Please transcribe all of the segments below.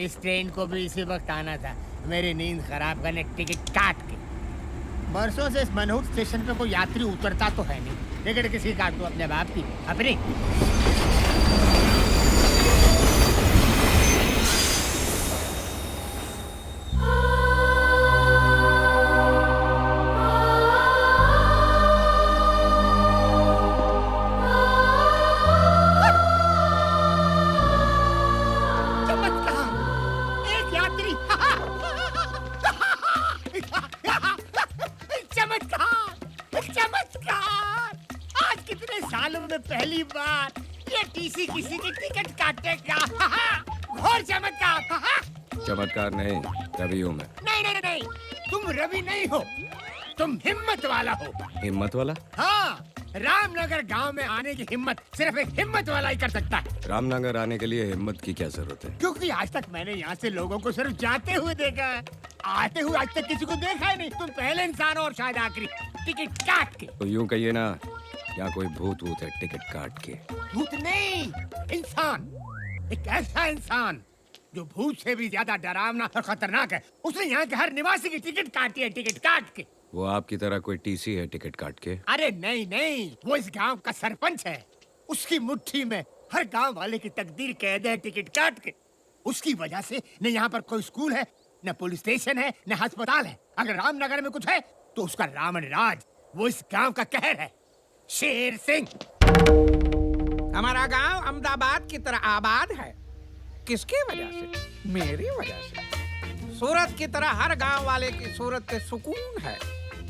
इस ट्रेन को भी इसी वक्त आना था, मेरी नींद खराब करने टिकट काट के। बरसों से इस मनहूट स्टेशन पे कोई यात्री उतरता तो है नहीं। टिकट किसी काट दो, अपने बाप की, अपनी। पहली बार ये टीसी किसी की टिकट काटेगा। घोर चमत्कार। चमत्कार नहीं, रवि हूँ मैं। नहीं, तुम रवि नहीं हो, तुम हिम्मत वाला हो। हिम्मत वाला? हाँ, रामनगर गांव में आने की हिम्मत सिर्फ एक हिम्मत वाला ही कर सकता है। रामनगर आने के लिए हिम्मत की क्या जरूरत है? क्योंकि आज तक मैंने यहाँ से लोगों को सिर्फ जाते हुए देखा है, आते हुए आज तक किसी को देखा ही नहीं। तुम पहले इंसान हो और शायद आखिरी। टिकट काट के। तो यूँ कहिए ना, यहाँ कोई भूत है टिकट काट के। भूत नहीं, इंसान। एक ऐसा इंसान जो भूत से भी ज्यादा डरावना और खतरनाक है। उसने यहाँ के हर निवासी की टिकट काटी है, टिकट काट के। वो आपकी तरह कोई टीसी है टिकट काट के? अरे नहीं, वो इस गांव का सरपंच है। उसकी मुट्ठी में हर गांव वाले की तकदीर कैद है, टिकट काट के। उसकी वजह से न यहाँ पर कोई स्कूल है, न पुलिस स्टेशन है, न अस्पताल है। अगर रामनगर में कुछ है तो उसका रावण राज, वो इस गांव का कहर है। शेर सिंह। हमारा गांव अहमदाबाद की तरह आबाद है। किसकी वजह से? मेरी वजह से। सूरत की तरह हर गांव वाले की सूरत पे सुकून है।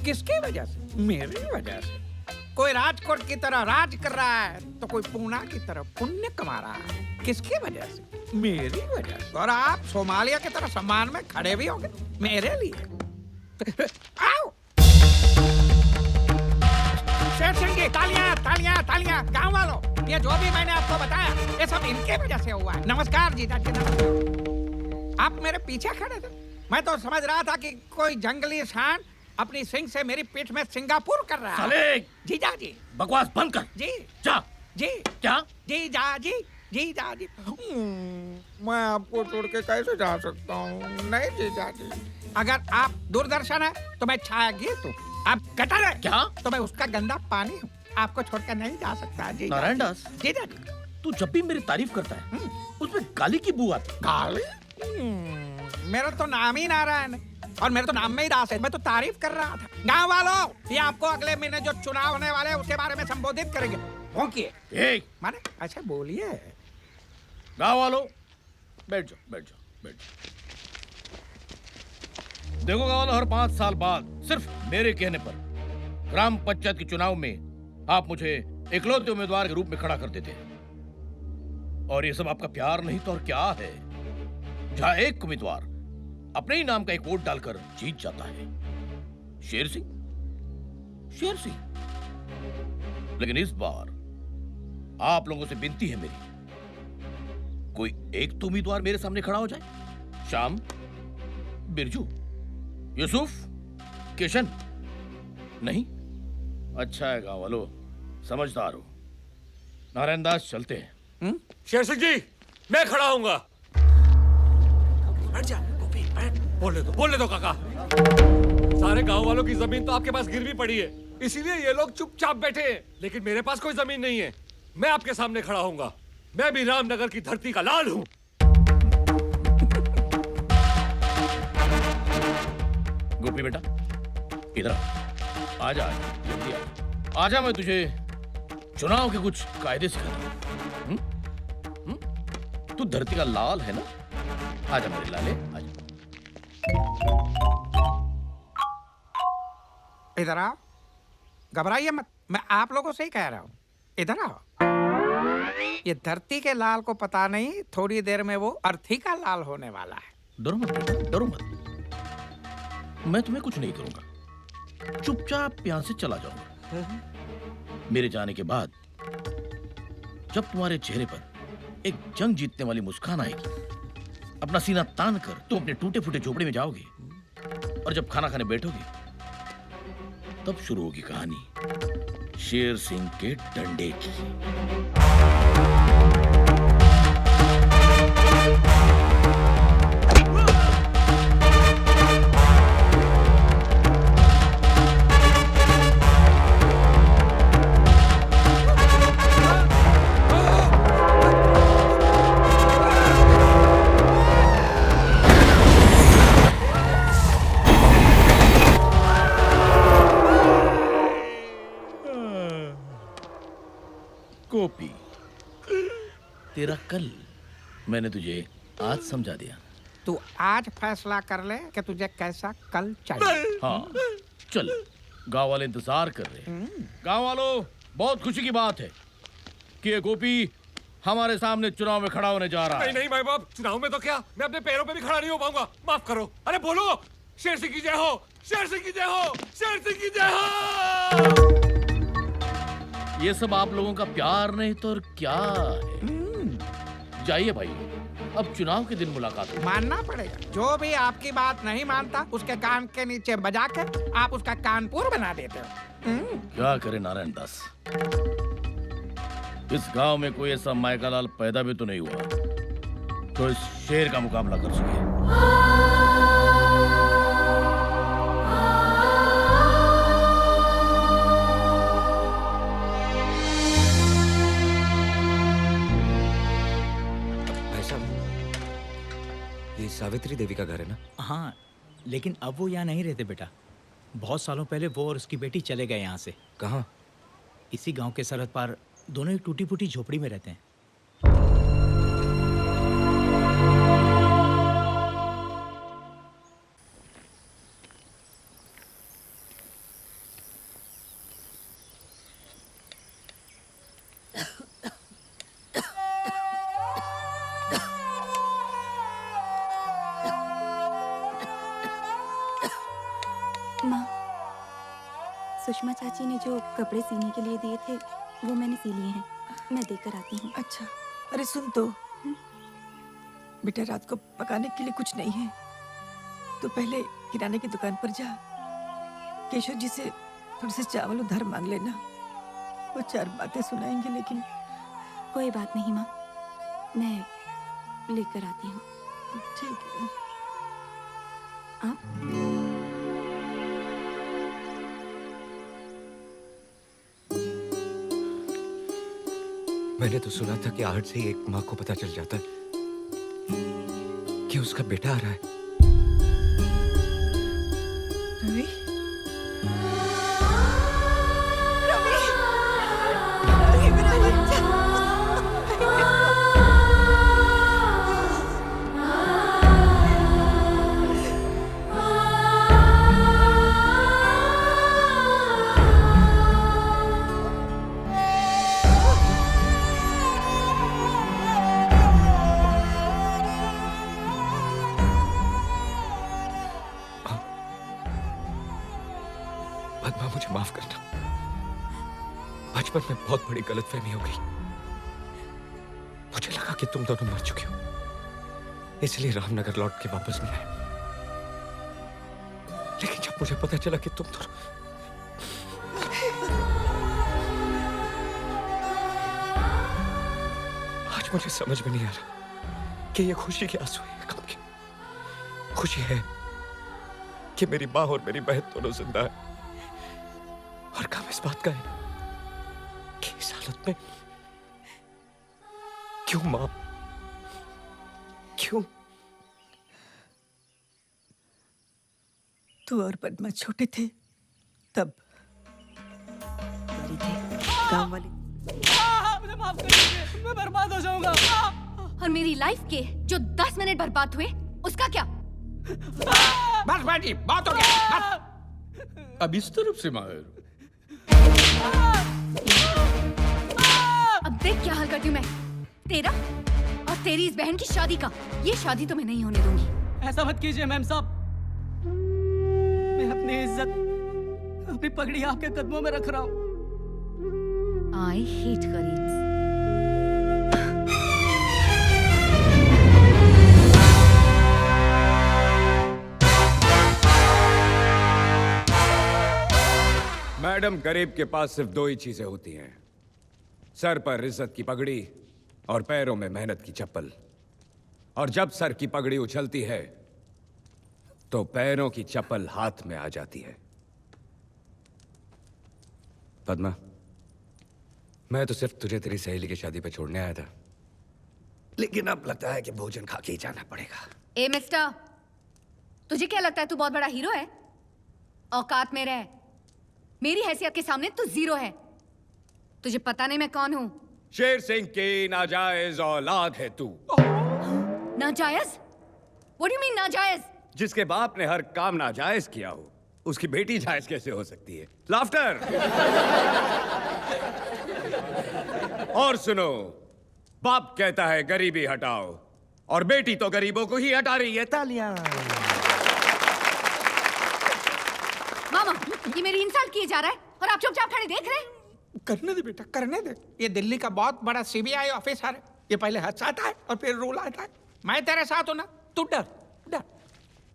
किसकी वजह से? मेरी वजह से। कोई राजकोट की तरह राज कर रहा है तो कोई पूना की तरह पुण्य कमा रहा है। किसकी वजह से? मेरी वजह से। और आप सोमालिया की तरह सम्मान में खड़े भी होंगे मेरे लिए। आओ शेर सिंह जी, तालियां तालियां तालियां। गांव वालों, ये जो भी मैंने आपको बताया ये सब इनके वजह से हुआ है। नमस्कार जीजा जी, नमस्कार। आप मेरे पीछे खड़े थे, मैं तो समझ रहा था कि कोई जंगली सांड अपनी सिंग से मेरी पीठ में सिंगापुर कर रहा है। साले! जीजा जी, बकवास बंद कर। जी जा। जी क्या? जीजा जी, जीजा जी। मैं आपको छोड़ के कैसे जा सकता हूँ? नहीं जीजा जी, अगर आप दूरदर्शन है तो मैं छाया गीत हूँ। आप गटर है क्या? तो मैं उसका गंदा पानी हूँ। आपको छोड़कर नहीं जा सकता जी। नारायण दास, जीजा जी, तू जब भी मेरी तारीफ करता है उसमें गाली की बू आती है। गाली? मेरा तो नाम ही नारायण है और मेरे तो नाम में ही दास है। मैं तो तारीफ कर रहा था। गाँव वालों, ये आपको अगले महीने जो चुनाव होने वाले हैं उसके बारे में संबोधित करेंगे। भौंकिए। माने अच्छा बोलिए। गाँव वालों, बैठ जाओ। देखो गाँव वालों, हर 5 साल बाद सिर्फ मेरे कहने पर ग्राम पंचायत के चुनाव में आप मुझे इकलौते उम्मीदवार के रूप में खड़ा कर देते हैं। और ये सब आपका प्यार नहीं तो और क्या है? जहां एक उम्मीदवार अपने ही नाम का एक वोट डालकर जीत जाता है, शेर सिंह। लेकिन इस बार आप लोगों से विनती है मेरी, कोई एक तो उम्मीदवार मेरे सामने खड़ा हो जाए। श्याम, बिरजू, यूसुफ, किशन। नहीं? अच्छा है गाँव वालों, समझदार हो। नारायण दास, चलते हैं। शेर सिंह जी, मैं खड़ा हूंगा। बैठ जा गोपी, बैठ। बोलने दो काका। सारे गांव वालों की जमीन तो आपके पास गिरवी पड़ी है, इसीलिए ये लोग चुपचाप बैठे हैं। लेकिन मेरे पास कोई जमीन नहीं है, मैं आपके सामने खड़ा हूंगा। मैं भी रामनगर की धरती का लाल हूँ। गोपी बेटा, इधर आजा, जल्दी आजा। मैं तुझे चुनाव के कुछ कायदे सिखाता हूँ। तू धरती का लाल है ना? आजा मेरे लाले, आजा। इधर आओ, घबराइए मत, मैं आप लोगों से ही कह रहा हूँ। इधर आओ। ये धरती के लाल को पता नहीं, थोड़ी देर में वो अर्थी का लाल होने वाला है। डरो मत बेटा, डरो मत। मैं तुम्हें कुछ नहीं करूंगा, चुपचाप यहां से चला जाऊंगा। मेरे जाने के बाद जब तुम्हारे चेहरे पर एक जंग जीतने वाली मुस्कान आएगी, अपना सीना तान कर तुम अपने टूटे फूटे झोपड़े में जाओगे, और जब खाना खाने बैठोगे तब शुरू होगी कहानी शेर सिंह के डंडे की। गोपी, तेरा कल मैंने तुझे आज समझा दिया। तू आज फैसला कर ले कि तुझे कैसा कल चाहिए। हाँ चल, गांव वाले इंतजार कर रहे हैं। गांव वालों, बहुत खुशी की बात है कि ये गोपी हमारे सामने चुनाव में खड़ा होने जा रहा है। नहीं नहीं माई बाप, चुनाव में तो क्या, मैं अपने पैरों पे भी खड़ा नहीं हो पाऊंगा। माफ करो। अरे बोलो, शेर सिंह की जय हो, शेर सिंह की जय हो, शेर सिंह की जय हो। ये सब आप लोगों का प्यार नहीं तो और क्या है। जाइए भाई, अब चुनाव के दिन मुलाकात होगी। मानना पड़ेगा, जो भी आपकी बात नहीं मानता उसके कान के नीचे बजा कर आप उसका कानपुर बना देते हो। क्या करे नारायण दास, इस गांव में कोई ऐसा मायका लाल पैदा भी तो नहीं हुआ तो इस शेर का मुकाबला कर सके। भाई साहब, ये सावित्री देवी का घर है ना? हाँ, लेकिन अब वो यहाँ नहीं रहते बेटा। बहुत सालों पहले वो और उसकी बेटी चले गए यहाँ से। कहाँ? इसी गांव के सरहद पार दोनों एक टूटी फूटी झोपड़ी में रहते हैं। माँ, सुषमा चाची ने जो कपड़े सीने के लिए दिए थे वो मैंने सी लिए हैं। मैं देकर आती हूँ। अच्छा, अरे सुन तो, बेटा रात को पकाने के लिए कुछ नहीं है तो पहले किराने की दुकान पर जा, केशव जी से थोड़े से चावल उधार मांग लेना। वो चार बातें सुनाएंगे। लेकिन कोई बात नहीं माँ, मैं लेकर आती हूँ। ठीक है। आप मैंने तो सुना था कि आहट से ही एक माँ को पता चल जाता है कि उसका बेटा आ रहा है। रवि, मेरा बच्चा। पद्मा, मुझे माफ करना। बचपन में बहुत बड़ी गलतफहमी हो गई। मुझे लगा कि तुम दोनों मर चुके हो, इसलिए रामनगर लौट के वापस नहीं आए। लेकिन जब मुझे पता चला कि तुम दोनों आज मुझे समझ में नहीं आ रहा कि ये खुशी के आंसू है, गम के। खुशी है कि मेरी माँ और मेरी बहन दोनों जिंदा है, और काम इस बात का है कि इस हालत में क्यों मां, क्यों? तू और पद्मा छोटे थे तब मरी थे गांव वाले। मुझे माफ कर दीजिए, मैं बर्बाद हो जाऊंगा। और मेरी लाइफ के जो 10 मिनट बर्बाद हुए उसका क्या? बस बेटी, बहुत हो गया, बस। अब इस तरफ से माहिर। अब देख क्या हाल करती हूँ मैं तेरा और तेरी इस बहन की शादी का। ये शादी तो मैं नहीं होने दूंगी। ऐसा मत कीजिए मैम साहब, मैं अपनी इज्जत, अपनी पगड़ी आपके कदमों में रख रहा हूँ। I hate गरीब्स। मैडम, गरीब के पास सिर्फ दो ही चीजें होती हैं, सर पर इज्जत की पगड़ी और पैरों में मेहनत की चप्पल। और जब सर की पगड़ी उछलती है तो पैरों की चप्पल हाथ में आ जाती है। पद्मा, मैं तो सिर्फ तुझे तेरी सहेली की शादी पे छोड़ने आया था, लेकिन अब लगता है कि भोजन खा के ही जाना पड़ेगा। ए मिस्टर, तुझे क्या लगता है तू बहुत बड़ा हीरो है? औकात में रह। मेरी हैसियत के सामने तू जीरो है। तुझे पता नहीं मैं कौन हूं? शेर सिंह की नाजायज औलाद है तू। नाजायज? What do you mean नाजायज? जिसके बाप ने हर काम नाजायज किया हो, उसकी बेटी जायज कैसे हो सकती है? लाफ्टर। और सुनो, बाप कहता है गरीबी हटाओ, और बेटी तो गरीबों को ही हटा रही है। तालियां। मामा, ये मेरी इंसल्ट किए जा रहा है और आप चुपचाप खड़े देख रहे हैं? करने दे बेटा, करने दे। ये दिल्ली का बहुत बड़ा सीबीआई ऑफिसर है। ये पहले हंसाता है और फिर रुलाता है। मैं तेरे साथ हूं ना, तू डर डर।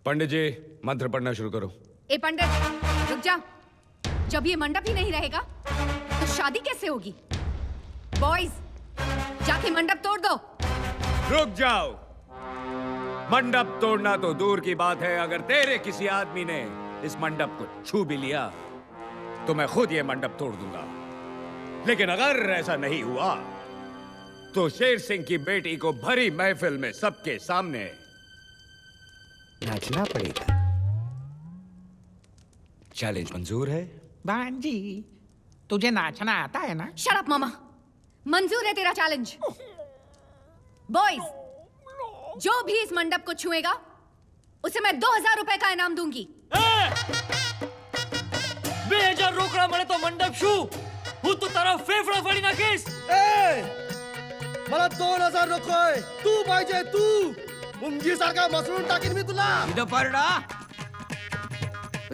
पंडित जी, मंत्र पढ़ना शुरू करो। ए पंडित, रुक जा। जब ये मंडप ही नहीं रहेगा तो शादी कैसे होगी? बॉयज, जाके मंडप तोड़ दो। रुक जाओ। मंडप तोड़ना तो दूर की बात है, अगर तेरे किसी आदमी ने इस मंडप को छू भी लिया तो मैं खुद ये मंडप तोड़ दूंगा। लेकिन अगर ऐसा नहीं हुआ तो शेर सिंह की बेटी को भरी महफिल में सबके सामने नाचना पड़ेगा। चैलेंज मंजूर है? भांजी, तुझे नाचना आता है ना? शट अप मामा, मंजूर है तेरा चैलेंज। बॉयज, जो भी इस मंडप को छुएगा उसे मैं 2000 रुपए का इनाम दूंगी। 2000 रोकड़ा मळे तो मंडप शू હું તો તારા ફેફડા ફાડી નાખીશ. मला 2000 नकोय, तू पाहिजे तू. मुंगी सारखा मसळून टाकीन मी तुला. இத பாருடா,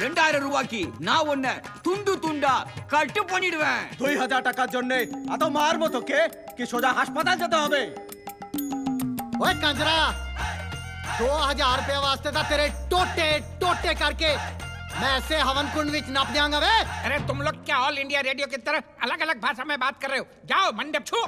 2000 ரூபாய்க்கு நான் உன்னை துண்டு துண்டா கட்டு பண்ணிடுவேன். 2000 টাকার জন্য এত মার মতো কে কি সোজা হাসপাতাল যেতে হবে? ওই कंजरा, 2000 रुपए वास्ते था तेरे टोटे टोटे करके मैं ऐसे हवन कुंड विच नाप दियांगा वे। अरे तुम लोग क्या ऑल इंडिया रेडियो की तरह अलग अलग भाषा में बात कर रहे हो? जाओ मंडप छू।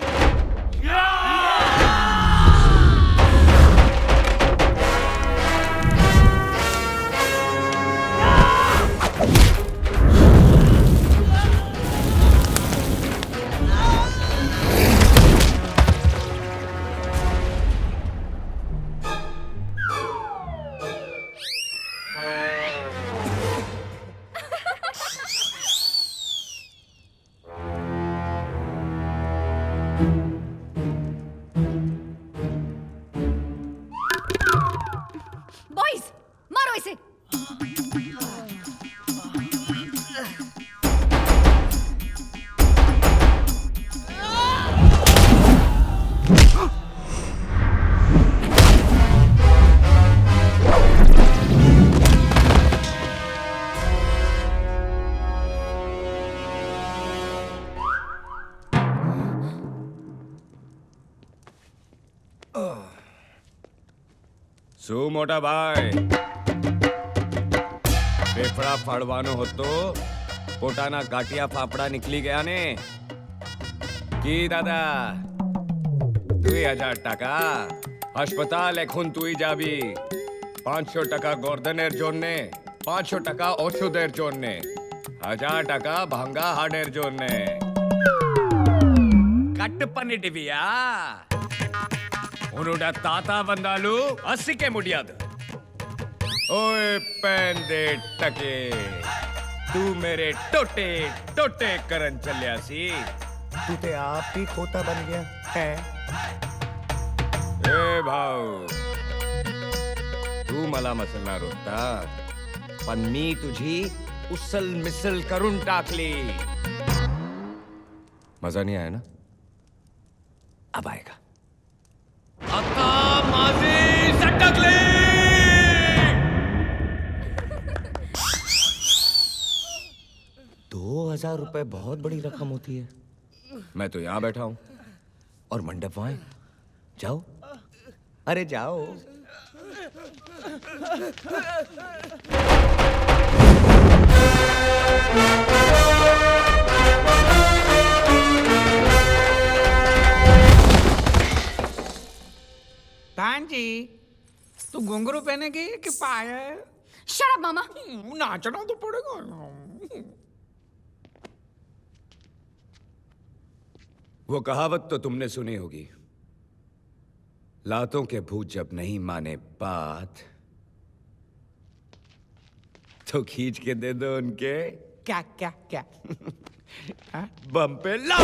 बॉयज, मारो इसे। શું મોટા ભાઈ, ફેફડા ફાડવાનો હતો, પોતાના ગાંઠિયા ફાફડા નીકળી ગયા ને? কি দাদা, 2000 টাকা হাসপাতাল এখন তুই যাবি। 500 টাকা গর্দনের জন্যে, 500 টাকা ওষুধের জন্যে, 1000 টাকা ভাঙ্গা হাড়ের জন্যে। కట్ పన్నిటివియా उन्होंने ताता बंदालू 80 के मुड़ियाद। ओए पैन दे टके, तू मेरे टोटे टोटे करन चलिया सी। तू ते आप ही खोता बन गया है। ए भाऊ, तू मला मसलना रोकता, पण मी तुझी उसल मिसल करून टाकली। मजा नहीं आया ना? अब आएगा। आता माझी सटकली। 2000 रुपए बहुत बड़ी रकम होती है। मैं तो यहां बैठा हूं और मंडप वहां है। जाओ, अरे जाओ। भांजी, तू घुंघरू पहनेगी कि पायल? शट अप मामा। नाचना तो पड़ेगा। वो कहावत तो तुमने सुनी होगी, लातों के भूत जब नहीं माने बात तो खींच के दे दो उनके क्या क्या क्या? बम पे ला।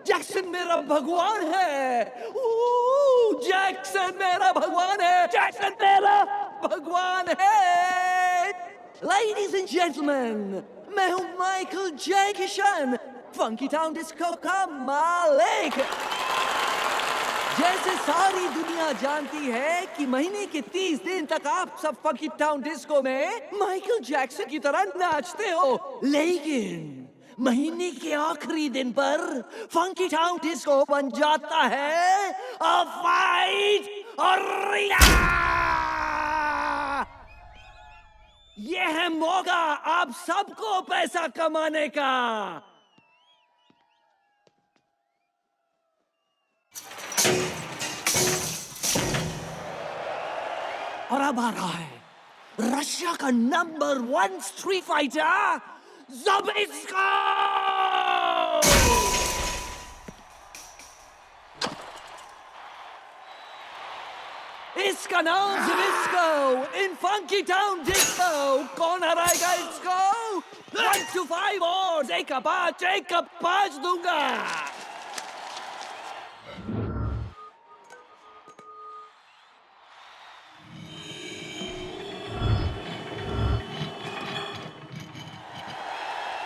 जैक्सन मेरा भगवान है। जैक्सन मेरा भगवान है। जैक्सन मेरा भगवान है। Ladies and gentlemen, मैं हूँ Michael Jackson, funky town disco का मालिक। जैसे सारी दुनिया जानती है कि महीने के 30 दिन तक आप सब फंकी टाउन डिस्को में माइकल जैक्सन की तरह नाचते हो, लेकिन महीने के आखिरी दिन पर फंकी टाउन डिस्को बन जाता है अ फाइट अरेना। ये है मौका आप सबको पैसा कमाने का। और अब आ रहा है रशिया का नंबर 1 स्ट्रीट फाइटर ज़बिस्को। इसका नाम ज़बिस्को इन फंकी टाउन डिस्को। कौन हराएगा इसको? 1 to 5 और एक का पाँच दूंगा।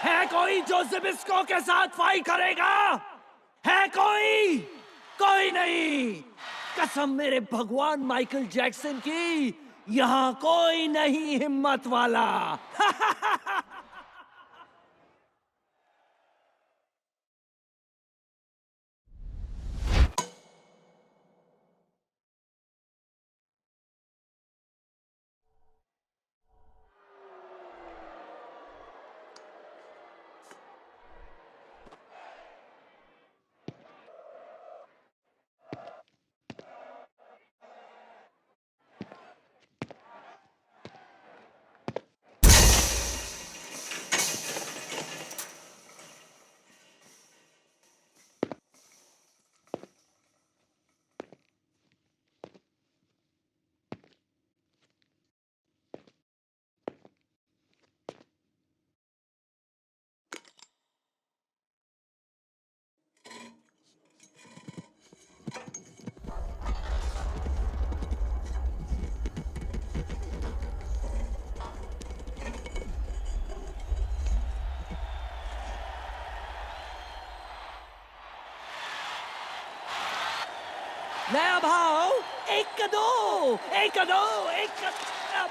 है कोई जो ज़बिस्को के साथ फाइट करेगा? है कोई? कोई नहीं। कसम मेरे भगवान माइकल जैक्सन की, यहाँ कोई नहीं हिम्मत वाला। नया भाव 1 का 2, 1 का 2, 1 का 2।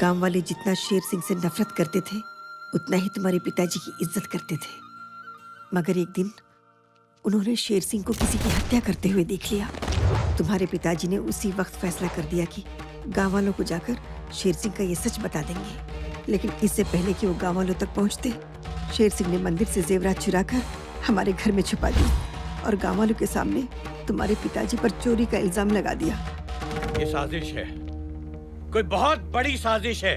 गांव वाले जितना शेर सिंह से नफरत करते थे उतना ही तुम्हारे पिताजी की इज्जत करते थे। मगर एक दिन उन्होंने शेर सिंह को किसी की हत्या करते हुए देख लिया। तुम्हारे पिताजी ने उसी वक्त फैसला कर दिया कि गांव वालों को जाकर शेर सिंह का ये सच बता देंगे। लेकिन इससे पहले कि वो गांव वालों तक पहुंचते, शेर सिंह ने मंदिर से जेवरात चुराकर हमारे घर में छुपा दी और गांव वालों के सामने तुम्हारे पिताजी पर चोरी का इल्जाम लगा दिया। ये साजिश है, कोई बहुत बड़ी साजिश है।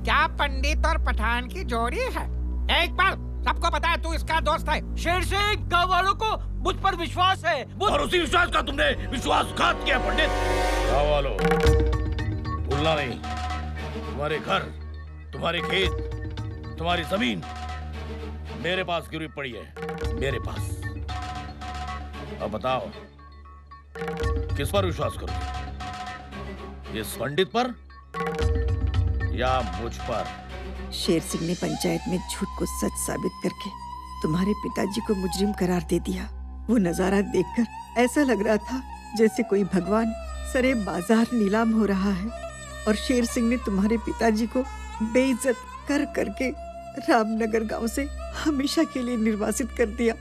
क्या पंडित और पठान की जोड़ी है? एक बार सबको पता है तू इसका दोस्त है। शेर सिंह, गांव वालों को मुझ पर विश्वास है। और उसी विश्वास का तुमने विश्वासघात किया पंडित। गाँव वालों, भूलना नहीं, तुम्हारे घर, तुम्हारे खेत, तुम्हारी जमीन मेरे पास गिरवी पड़ी है, मेरे पास। अब बताओ किस पर विश्वास करूं, इस पंडित पर या मुझ पर? शेर सिंह ने पंचायत में झूठ को सच साबित करके तुम्हारे पिताजी को मुजरिम करार दे दिया। वो नजारा देखकर ऐसा लग रहा था जैसे कोई भगवान सरे बाजार नीलाम हो रहा है और शेर सिंह ने तुम्हारे पिताजी को बेइज्जत कर करके रामनगर गांव से हमेशा के लिए निर्वासित कर दिया।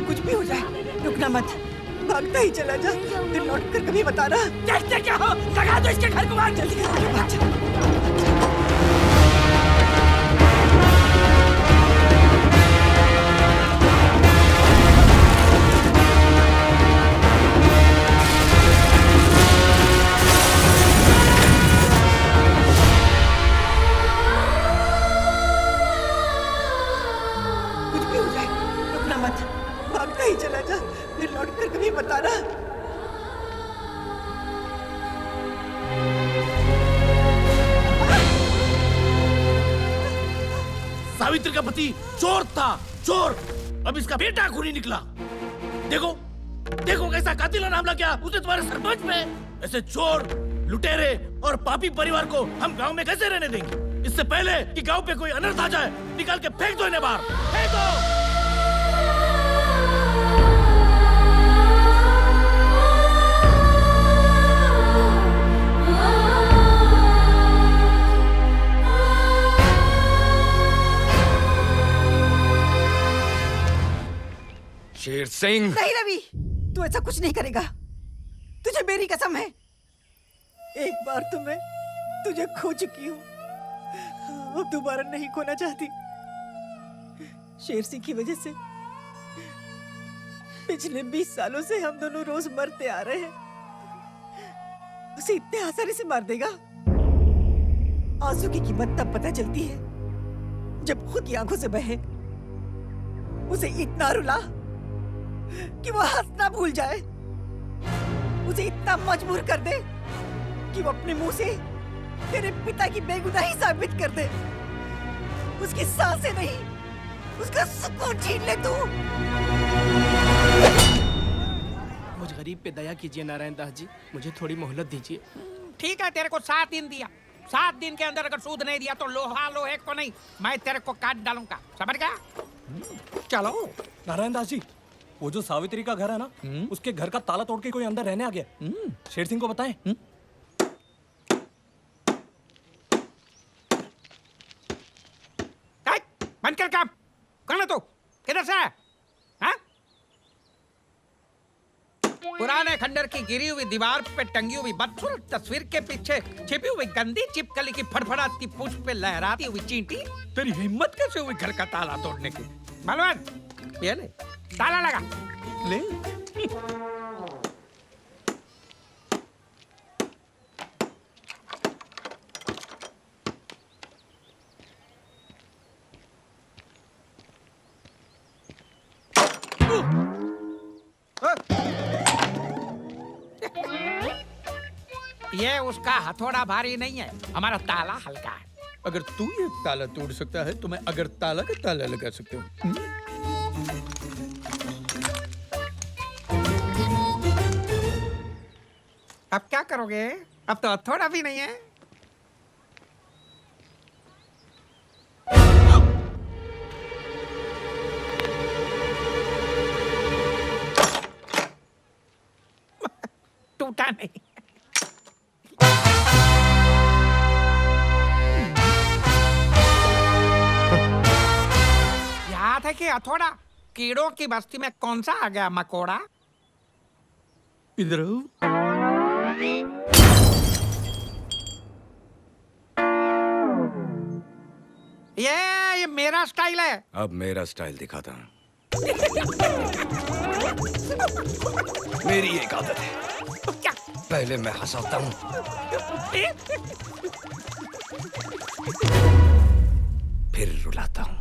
कुछ भी हो जाए रुकना मत, भागता ही चला जा, फिर लौट कर कभी बताना। देखते क्या हो, लगा दो इसके घर को, भाग जल्दी कर, भाग जा। चला जा, फिर लौट कर कभी बताना। सावित्री का पति चोर था, चोर। अब इसका बेटा खूनी निकला। देखो देखो कैसा कातिलाना हमला किया उसने तुम्हारे सरपंच पे। ऐसे चोर, लुटेरे और पापी परिवार को हम गांव में कैसे रहने देंगे? इससे पहले कि गांव पे कोई अनर्थ आ जाए, निकाल के फेंक दो इन्हें बाहर, फेंक दो। शेर सिंह, नहीं रवि, तू ऐसा कुछ नहीं करेगा। तुझे मेरी कसम है, एक बार तो मैं तुझे खो चुकी हूँ, अब दोबारा नहीं खोना चाहती। शेर सिंह की वजह से पिछले 20 सालों से हम दोनों रोज मरते आ रहे हैं। उसे इतने आसानी से मार देगा? आंसू की कीमत तब पता चलती है जब खुद की आंखों से बहे। उसे इतना रुला कि वो हंसना भूल जाए, उसे इतना मजबूर कर दे कि वो अपने मुंह से तेरे पिता की बेगुनाही साबित कर दे। उसकी सांसें नहीं, उसका सुकून छीन ले तू। मुझ गरीब पे दया कीजिए नारायण दास जी, मुझे थोड़ी मोहलत दीजिए। ठीक है, तेरे को 7 दिन दिया। 7 दिन के अंदर अगर सूद नहीं दिया तो लोहा लोहे को नहीं, मैं तेरे को काट डालूंगा, समझ गया? चलो। नारायण दास जी, वो जो सावित्री का घर है ना, उसके घर का ताला तोड़ के कोई अंदर रहने आ गया। शेर सिंह को बताएं। बंद कर काम। कौन है तू? किधर से है? हाँ? पुराने खंडर की गिरी हुई दीवार पे टंगी हुई बदसूरत तस्वीर के पीछे छिपी हुई गंदी चिपकली की फड़फड़ाती पूंछ पे लहराती हुई चींटी। तेरी हिम्मत कैसे हुई घर का ताला तोड़ने की? बलवान, ये ले, ताला लगा। ले। ये उसका हथौड़ा भारी नहीं है, हमारा ताला हल्का है। अगर तू ये ताला तोड़ सकता है तो मैं अगर ताला का ताला लगा सकता हूँ। अब क्या करोगे? अब तो हथौड़ा भी नहीं है। टूटा नहीं। याद है कि हथौड़ा? कीड़ों की बस्ती में कौन सा आ गया मकोड़ा? इधर आओ। ये मेरा स्टाइल है। अब मेरा स्टाइल दिखाता हूँ। मेरी एक आदत है, क्या? पहले मैं हंसाता हूँ, फिर रुलाता हूँ।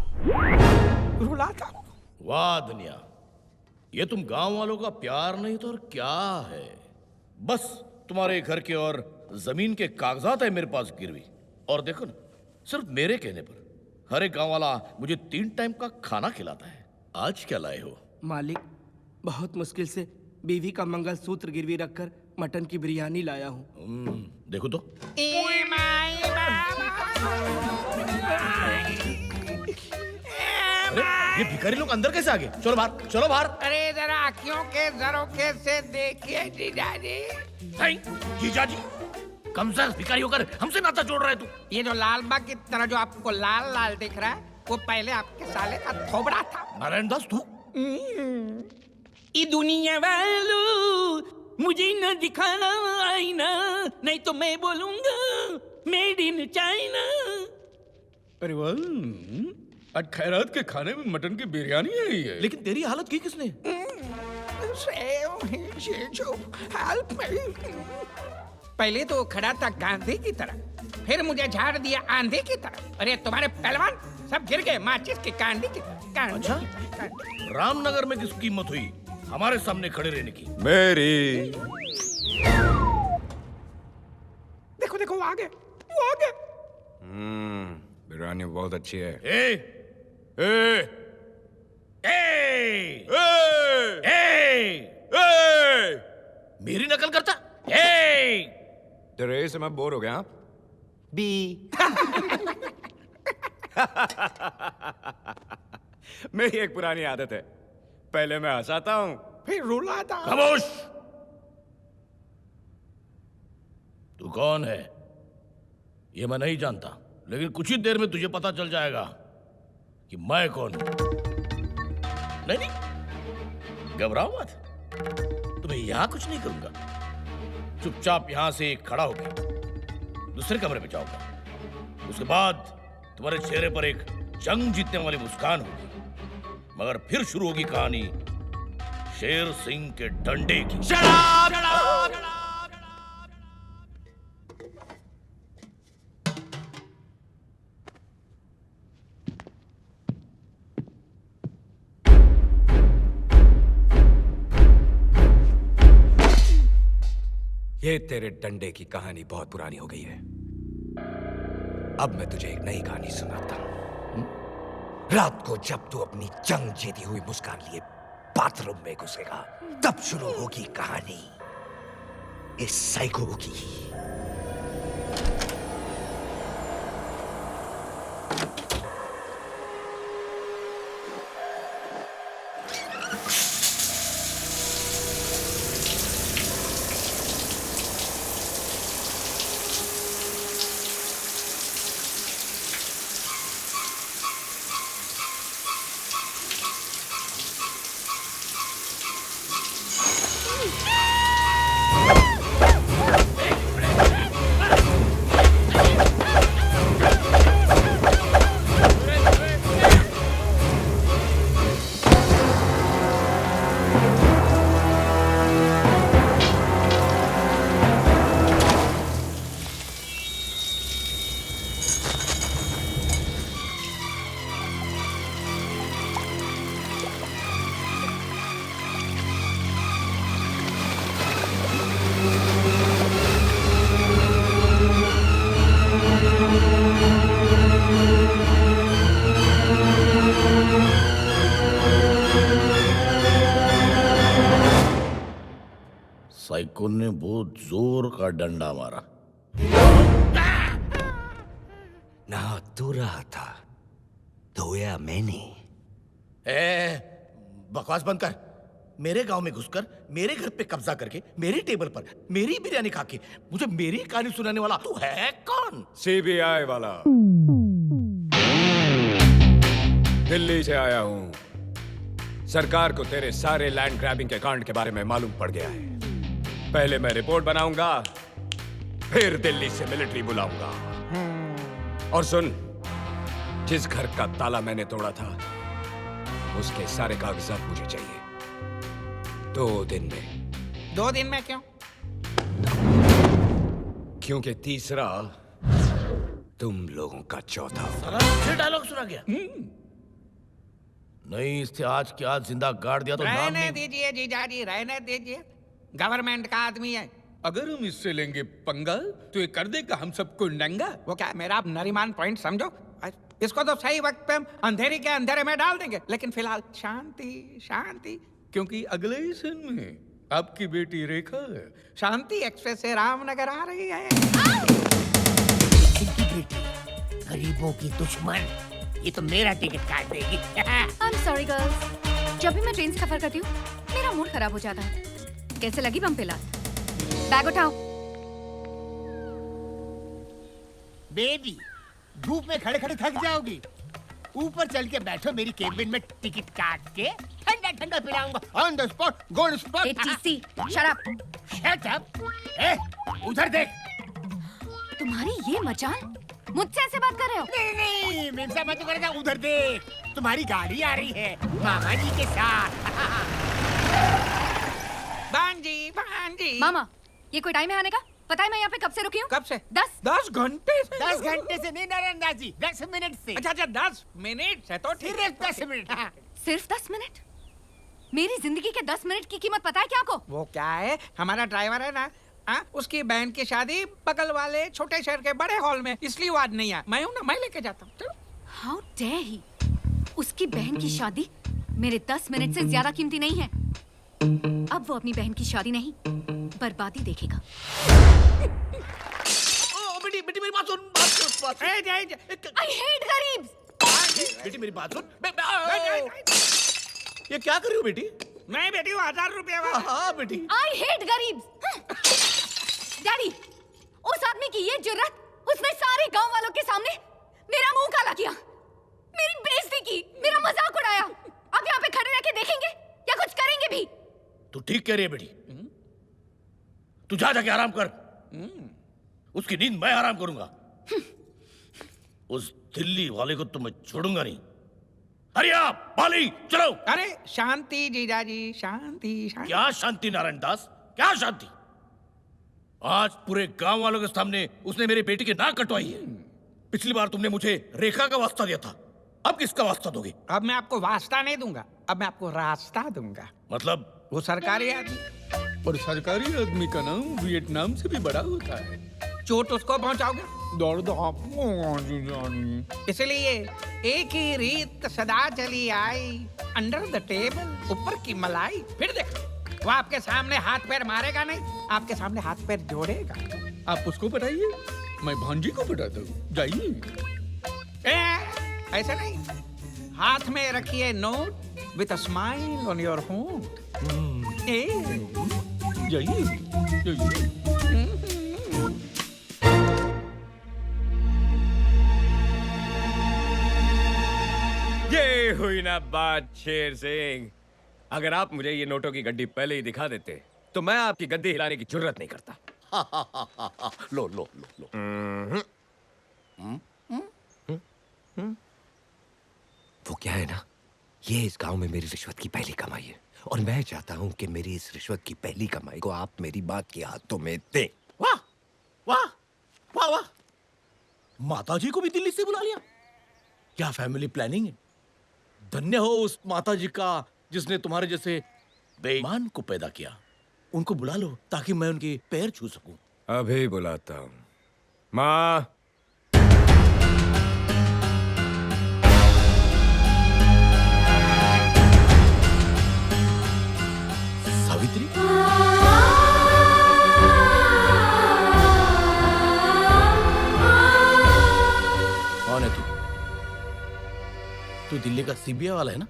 रुलाता हूँ? वाह दुनिया, ये तुम गांव वालों का प्यार नहीं तो और क्या है? बस तुम्हारे घर के और जमीन के कागजात है मेरे पास गिरवी। और देखो ना, सिर्फ मेरे कहने पर हर एक गांव वाला मुझे 3 टाइम का खाना खिलाता है। आज क्या लाए हो? मालिक, बहुत मुश्किल से बीवी का मंगलसूत्र गिरवी रखकर मटन की बिरयानी लाया हूँ। देखो तो। अरे ये भिखारी लोग अंदर कैसे आ गए? चलो बाहर, चलो बाहर। अरे जरा आँखियों के झरोखे से देखिए जीजाजी। जीजाजी कम से भिखारी होकर हमसे नाता जोड़ रहा है तू। ये जो लाल बाग की तरह जो आपको लाल लाल दिख रहा है, वो पहले आपके साले का थोबड़ा था। नारायण दास तू? ये दुनिया वालों, मुझे न दिखाना आईना, नहीं तो मैं बोलूंगा मेड इन चाइना। अरे वाह, आज खैरात के खाने में मटन की बिरयानी है ये। लेकिन तेरी हालत की किसने? पहले तो खड़ा था गांधी की तरह, फिर मुझे झाड़ दिया आंधी की तरह। अरे तुम्हारे पहलवान सब गिर गए माचिस की कांडी की तरह। अच्छा? रामनगर में किसकी हिम्मत हुई हमारे सामने खड़े रहने की? मेरी। देखो देखो वो आ गए, वो आ गए। बिरयानी बहुत अच्छी है। ए, ए, ए, ए, ए, मेरी नकल करता? ए, तेरे से मैं बोर हो गया। बी। मेरी एक पुरानी आदत है, पहले मैं हंसाता हूँ, फिर रुलाता। खामोश! तू कौन है ये मैं नहीं जानता, लेकिन कुछ ही देर में तुझे पता चल जाएगा कि मैं कौन हूं। नहीं नहीं, घबराओ मत, तुम्हें यहां कुछ नहीं करूंगा। चुपचाप यहां से खड़ा होकर दूसरे कमरे में जाऊंगा। उसके बाद तुम्हारे चेहरे पर एक जंग जीतने वाली मुस्कान होगी, मगर फिर शुरू होगी कहानी शेर सिंह के डंडे की। ये तेरे डंडे की कहानी बहुत पुरानी हो गई है। अब मैं तुझे एक नई कहानी सुनाता हूं। रात को जब तू अपनी जंग जीती हुई मुस्कान लिए बाथरूम में घुसेगा, तब शुरू होगी कहानी इस साइको की। साइको ने बहुत जोर का डंडा मारा। ना तू रहा था, धोया मैंने। बकवास बंद कर। मेरे गांव में घुसकर मेरे घर पे कब्जा करके मेरी टेबल पर मेरी बिरयानी खा के मुझे मेरी कहानी सुनाने वाला तू है कौन? सीबीआई वाला। दिल्ली से आया हूं। सरकार को तेरे सारे लैंड ग्रैबिंग के कांड के बारे में मालूम पड़ गया है। पहले मैं रिपोर्ट बनाऊंगा, फिर दिल्ली से मिलिट्री बुलाऊंगा। और सुन, जिस घर का ताला मैंने तोड़ा था उसके सारे कागजात मुझे चाहिए 2 दिन में। 2 दिन में क्यों? क्योंकि तीसरा तुम लोगों का चौथा। फिर डायलॉग सुना गया। नहीं, इससे आज के आज जिंदा गाड़ दिया तो नाम रहने नहीं। दीजिए जीजाजी, रहने दीजिए। गवर्नमेंट का आदमी है। अगर हम इससे लेंगे पंगा तो ये कर देगा हम सबको नंगा। वो क्या मेरा आप नरीमान पॉइंट समझो। इसको तो सही वक्त पे हम अंधेरी के अंधेरे में डाल देंगे, लेकिन फिलहाल शांति शांति। क्योंकि अगले ही सीन में आपकी बेटी रेखा शांति एक्सप्रेस से रामनगर आ रही है। इनकी बेटी गरीबों की दुश्मन, ये तो मेरा टिकट काट देगी। I'm sorry girls, जब भी मैं ट्रेन से सफर करती हूँ मेरा मूड खराब हो जाता है। कैसे लगी बम पे लात? बैग उठाओ। बेबी, धूप में खड़े खड़े थक जाओगी। ऊपर चल के बैठो, मेरी केबिन में टिकट काट के ठंडा ठंडा पिलाऊंगा। On the spot, Gold Spot. ATC, shut up. Shut up. ए, उधर देख। तुम्हारी ये मजाल, मुझसे ऐसे बात कर रहे हो? नहीं नहीं, मेरे साथ मत करेगा। उधर देख, तुम्हारी गाड़ी आ रही है मामा जी के साथ। भांजी भांजी। मामा, ये कोई टाइम है आने का? पता है मैं यहाँ पे कब से रुकी हूँ? कब से? 10 घंटे से। 10 घंटे से नहीं नारायण जी, 10 मिनट से। अच्छा 10 मिनट से तो ठीक। सिर्फ 10 मिनट। हाँ। सिर्फ 10 मिनट? मेरी जिंदगी के 10 मिनट की कीमत पता है क्या आपको? वो क्या है, हमारा ड्राइवर है ना, उसकी बहन की शादी बगल वाले छोटे शहर के बड़े हॉल में, इसलिए वो आज नहीं आया। मैं हूँ ना, मैं लेके जाता हूँ। चलो। How dare he? उसकी बहन की शादी मेरे 10 मिनट से ज्यादा कीमती नहीं है। अब वो अपनी बहन की शादी नहीं, बर्बादी देखेगा। बेटी मेरी बात सुन। I hate गरीब। बेटी मेरी बात सुन। ये क्या कर रही हो बेटी? मैं बेटी हूँ 1000 रुपया वाला। हाँ बेटी। I hate गरीब। डैडी, उस आदमी की ये जुर्रत, उसने सारे गांव वालों के सामने मेरा मुंह काला किया, मेरी बेइज्जती की, मेरा मजाक उड़ाया। अब यहाँ पे खड़े रह के देखेंगे या कुछ करेंगे भी? तू ठीक कह रही है बेटी। तू जा जाके आराम कर। उसकी नींद मैं आराम करूंगा। उस दिल्ली वाले को तो मैं छोड़ूंगा नहीं। अरे आप बाली चलो। अरे शांति जीजाजी, शांति शांति। क्या शांति नारायण दास, क्या शांति? आज पूरे गांव वालों के सामने उसने मेरी बेटी की नाक कटवाई है। पिछली बार तुमने मुझे रेखा का वास्ता दिया था, अब किसका वास्ता दोगे? अब मैं आपको वास्ता नहीं दूंगा, अब मैं आपको रास्ता दूंगा। मतलब? वो सरकारी आदमी। और सरकारी आदमी का नाम वियतनाम से भी बड़ा होता है। चोट उसको पहुंचाओगे, दौड़ दो आपको। इसलिए एक ही रीत सदा चली आई, अंडर द टेबल, ऊपर की मलाई। फिर देखो, वो आपके सामने हाथ पैर मारेगा नहीं, आपके सामने हाथ पैर जोड़ेगा। आप उसको पटाइए, मैं भांजी को पटाता हूँ। जाइए। ऐसा नहीं, हाथ में रखिए note with a smile on your होंठ। जाइए जाइए। ये हुई ना बात शेर सिंह। अगर आप मुझे ये नोटों की गड्डी पहले ही दिखा देते तो मैं आपकी गद्दी हिलाने की जरूरत नहीं करता। लो लो लो लो। वो क्या है ना, ये इस गांव में मेरी रिश्वत की पहली कमाई है और मैं चाहता हूं कि मेरी इस रिश्वत की पहली कमाई को आप मेरी बात के हाथों में दें। वाह वाह वाह वाह, माताजी को भी दिल्ली से बुला लिया। क्या फैमिली प्लानिंग है। धन्य हो उस माताजी का जिसने तुम्हारे जैसे बेईमान को पैदा किया। उनको बुला लो ताकि मैं उनके पैर छू सकूं। अभी बुलाता हूं। माँ, सावित्री। तू दिल्ली का सीबीआई वाला है ना?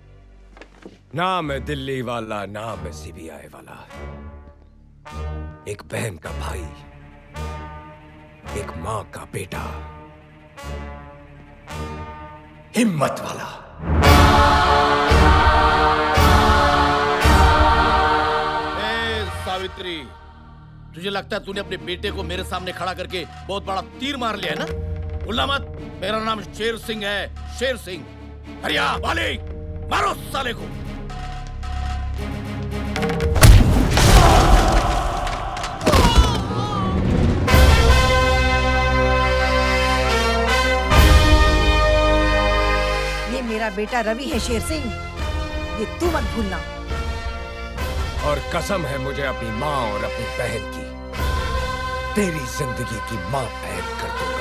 ना मैं दिल्ली वाला, ना मैं सीबीआई वाला। एक बहन का भाई, एक मां का बेटा, हिम्मत वाला। ए सावित्री, तुझे लगता है तूने अपने बेटे को मेरे सामने खड़ा करके बहुत बड़ा तीर मार लिया है ना? भूलना मत, मेरा नाम शेर सिंह है, शेर सिंह। हरिया वाले, मारो साले को। ये मेरा बेटा रवि है शेर सिंह, ये तू मत भूलना। और कसम है मुझे अपनी माँ और अपनी बहन की, तेरी जिंदगी की माँ बहन कर दूंगा।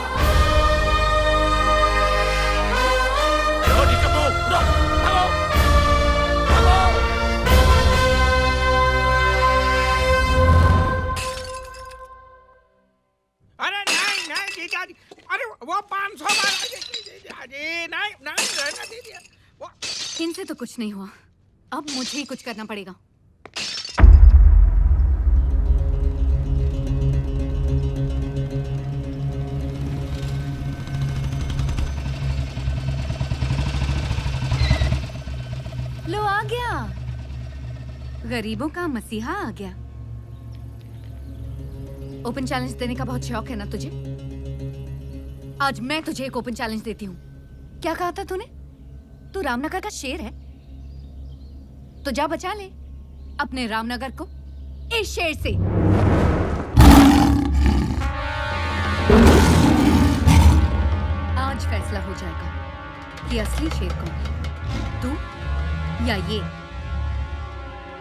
अरे नहीं नहीं जीजाजी, अरे वो 500 जीजाजी, नहीं नहीं रहना दीजिए वो। इनसे तो कुछ नहीं हुआ, अब मुझे ही कुछ करना पड़ेगा। लो आ गया, गरीबों का मसीहा आ गया। ओपन चैलेंज देने का बहुत शौक है ना तुझे? आज मैं तुझे एक ओपन चैलेंज देती हूँ। क्या कहा था तूने? तू रामनगर का शेर है, तो जा बचा ले अपने रामनगर को इस शेर से। आज फैसला हो जाएगा कि असली शेर कौन है, तू या ये।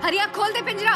हरिया खोल दे पिंजरा।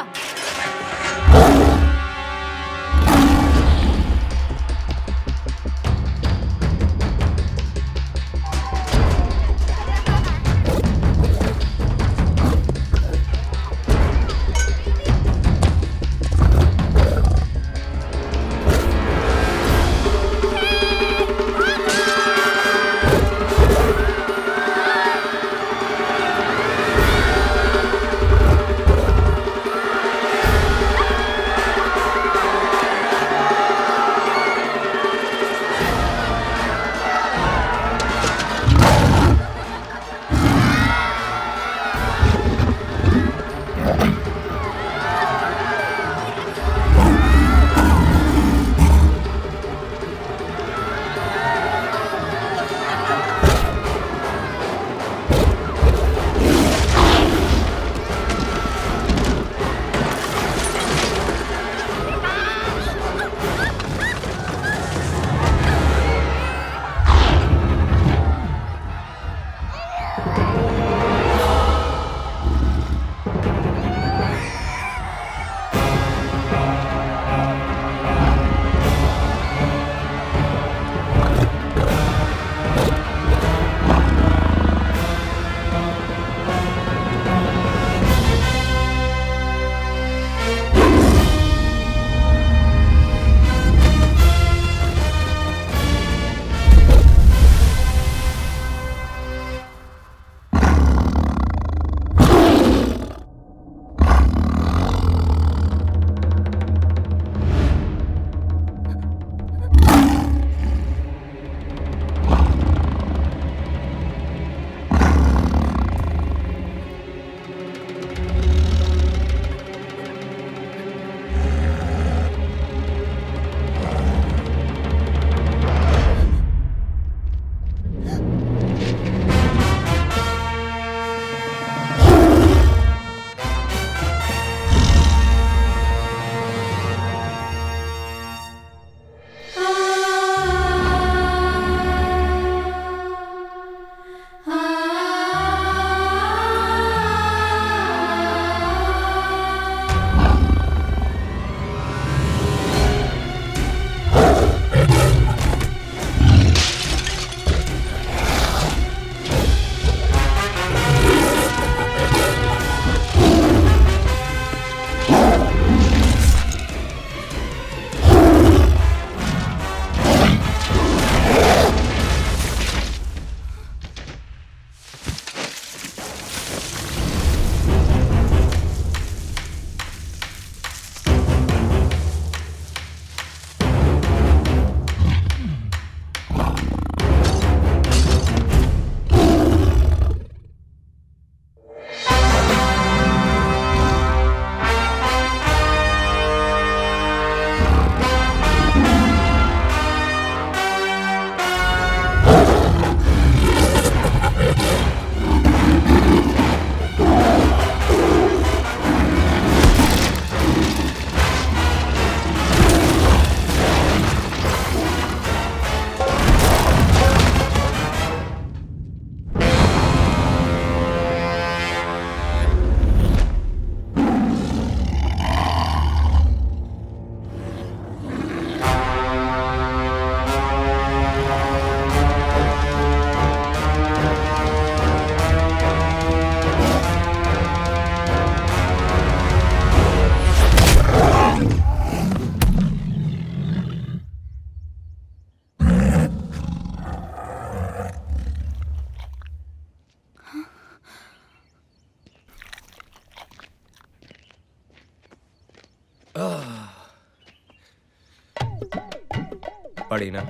पड़ी ना?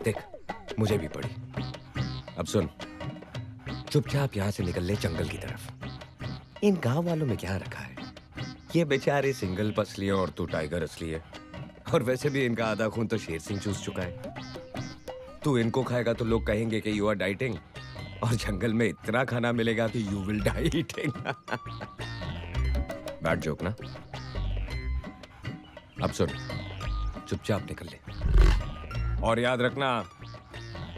देख, मुझे भी पड़ी। अब सुन, चुपचाप यहां से निकल ले जंगल की तरफ। इन गांव वालों में क्या रखा है? ये बेचारे सिंगल पसली हैं और तू टाइगर असली है। और वैसे भी इनका आधा खून तो शेर सिंह चूस चुका है। तू इनको खाएगा तो लोग कहेंगे कि यू आर डाइटिंग, और जंगल में इतना खाना मिलेगा कि you will dieting. Bad joke ना? अब सुन, चुपचाप निकल ले। और याद रखना,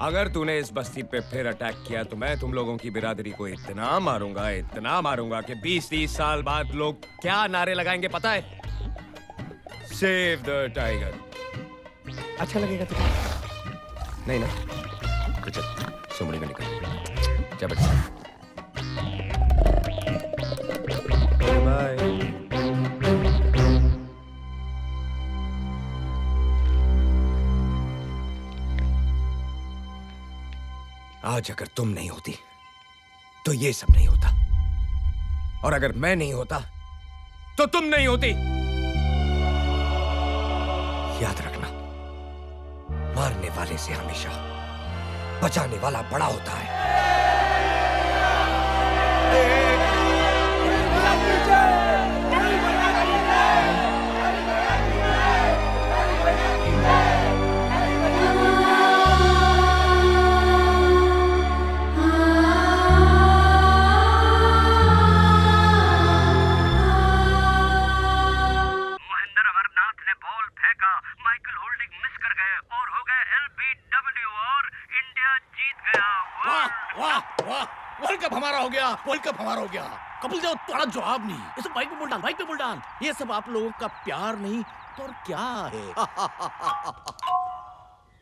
अगर तूने इस बस्ती पे फिर अटैक किया तो मैं तुम लोगों की बिरादरी को इतना मारूंगा कि 20-30 साल बाद लोग क्या नारे लगाएंगे पता है? Save the tiger. अच्छा लगेगा तुझे? नहीं ना? तो चल, सुमड़ी में निकल। जा बेटा। बाय। आज अगर तुम नहीं होती तो ये सब नहीं होता, और अगर मैं नहीं होता तो तुम नहीं होती। याद रखना, मारने वाले से हमेशा बचाने वाला बड़ा होता है। वर्ल्ड कप हमारा हो गया। कपिल देव तुम्हारा जवाब नहीं। ये सब माइक पे बोल डाल, माइक पे बोल डाल। ये सब आप लोगों का प्यार नहीं तो और क्या है?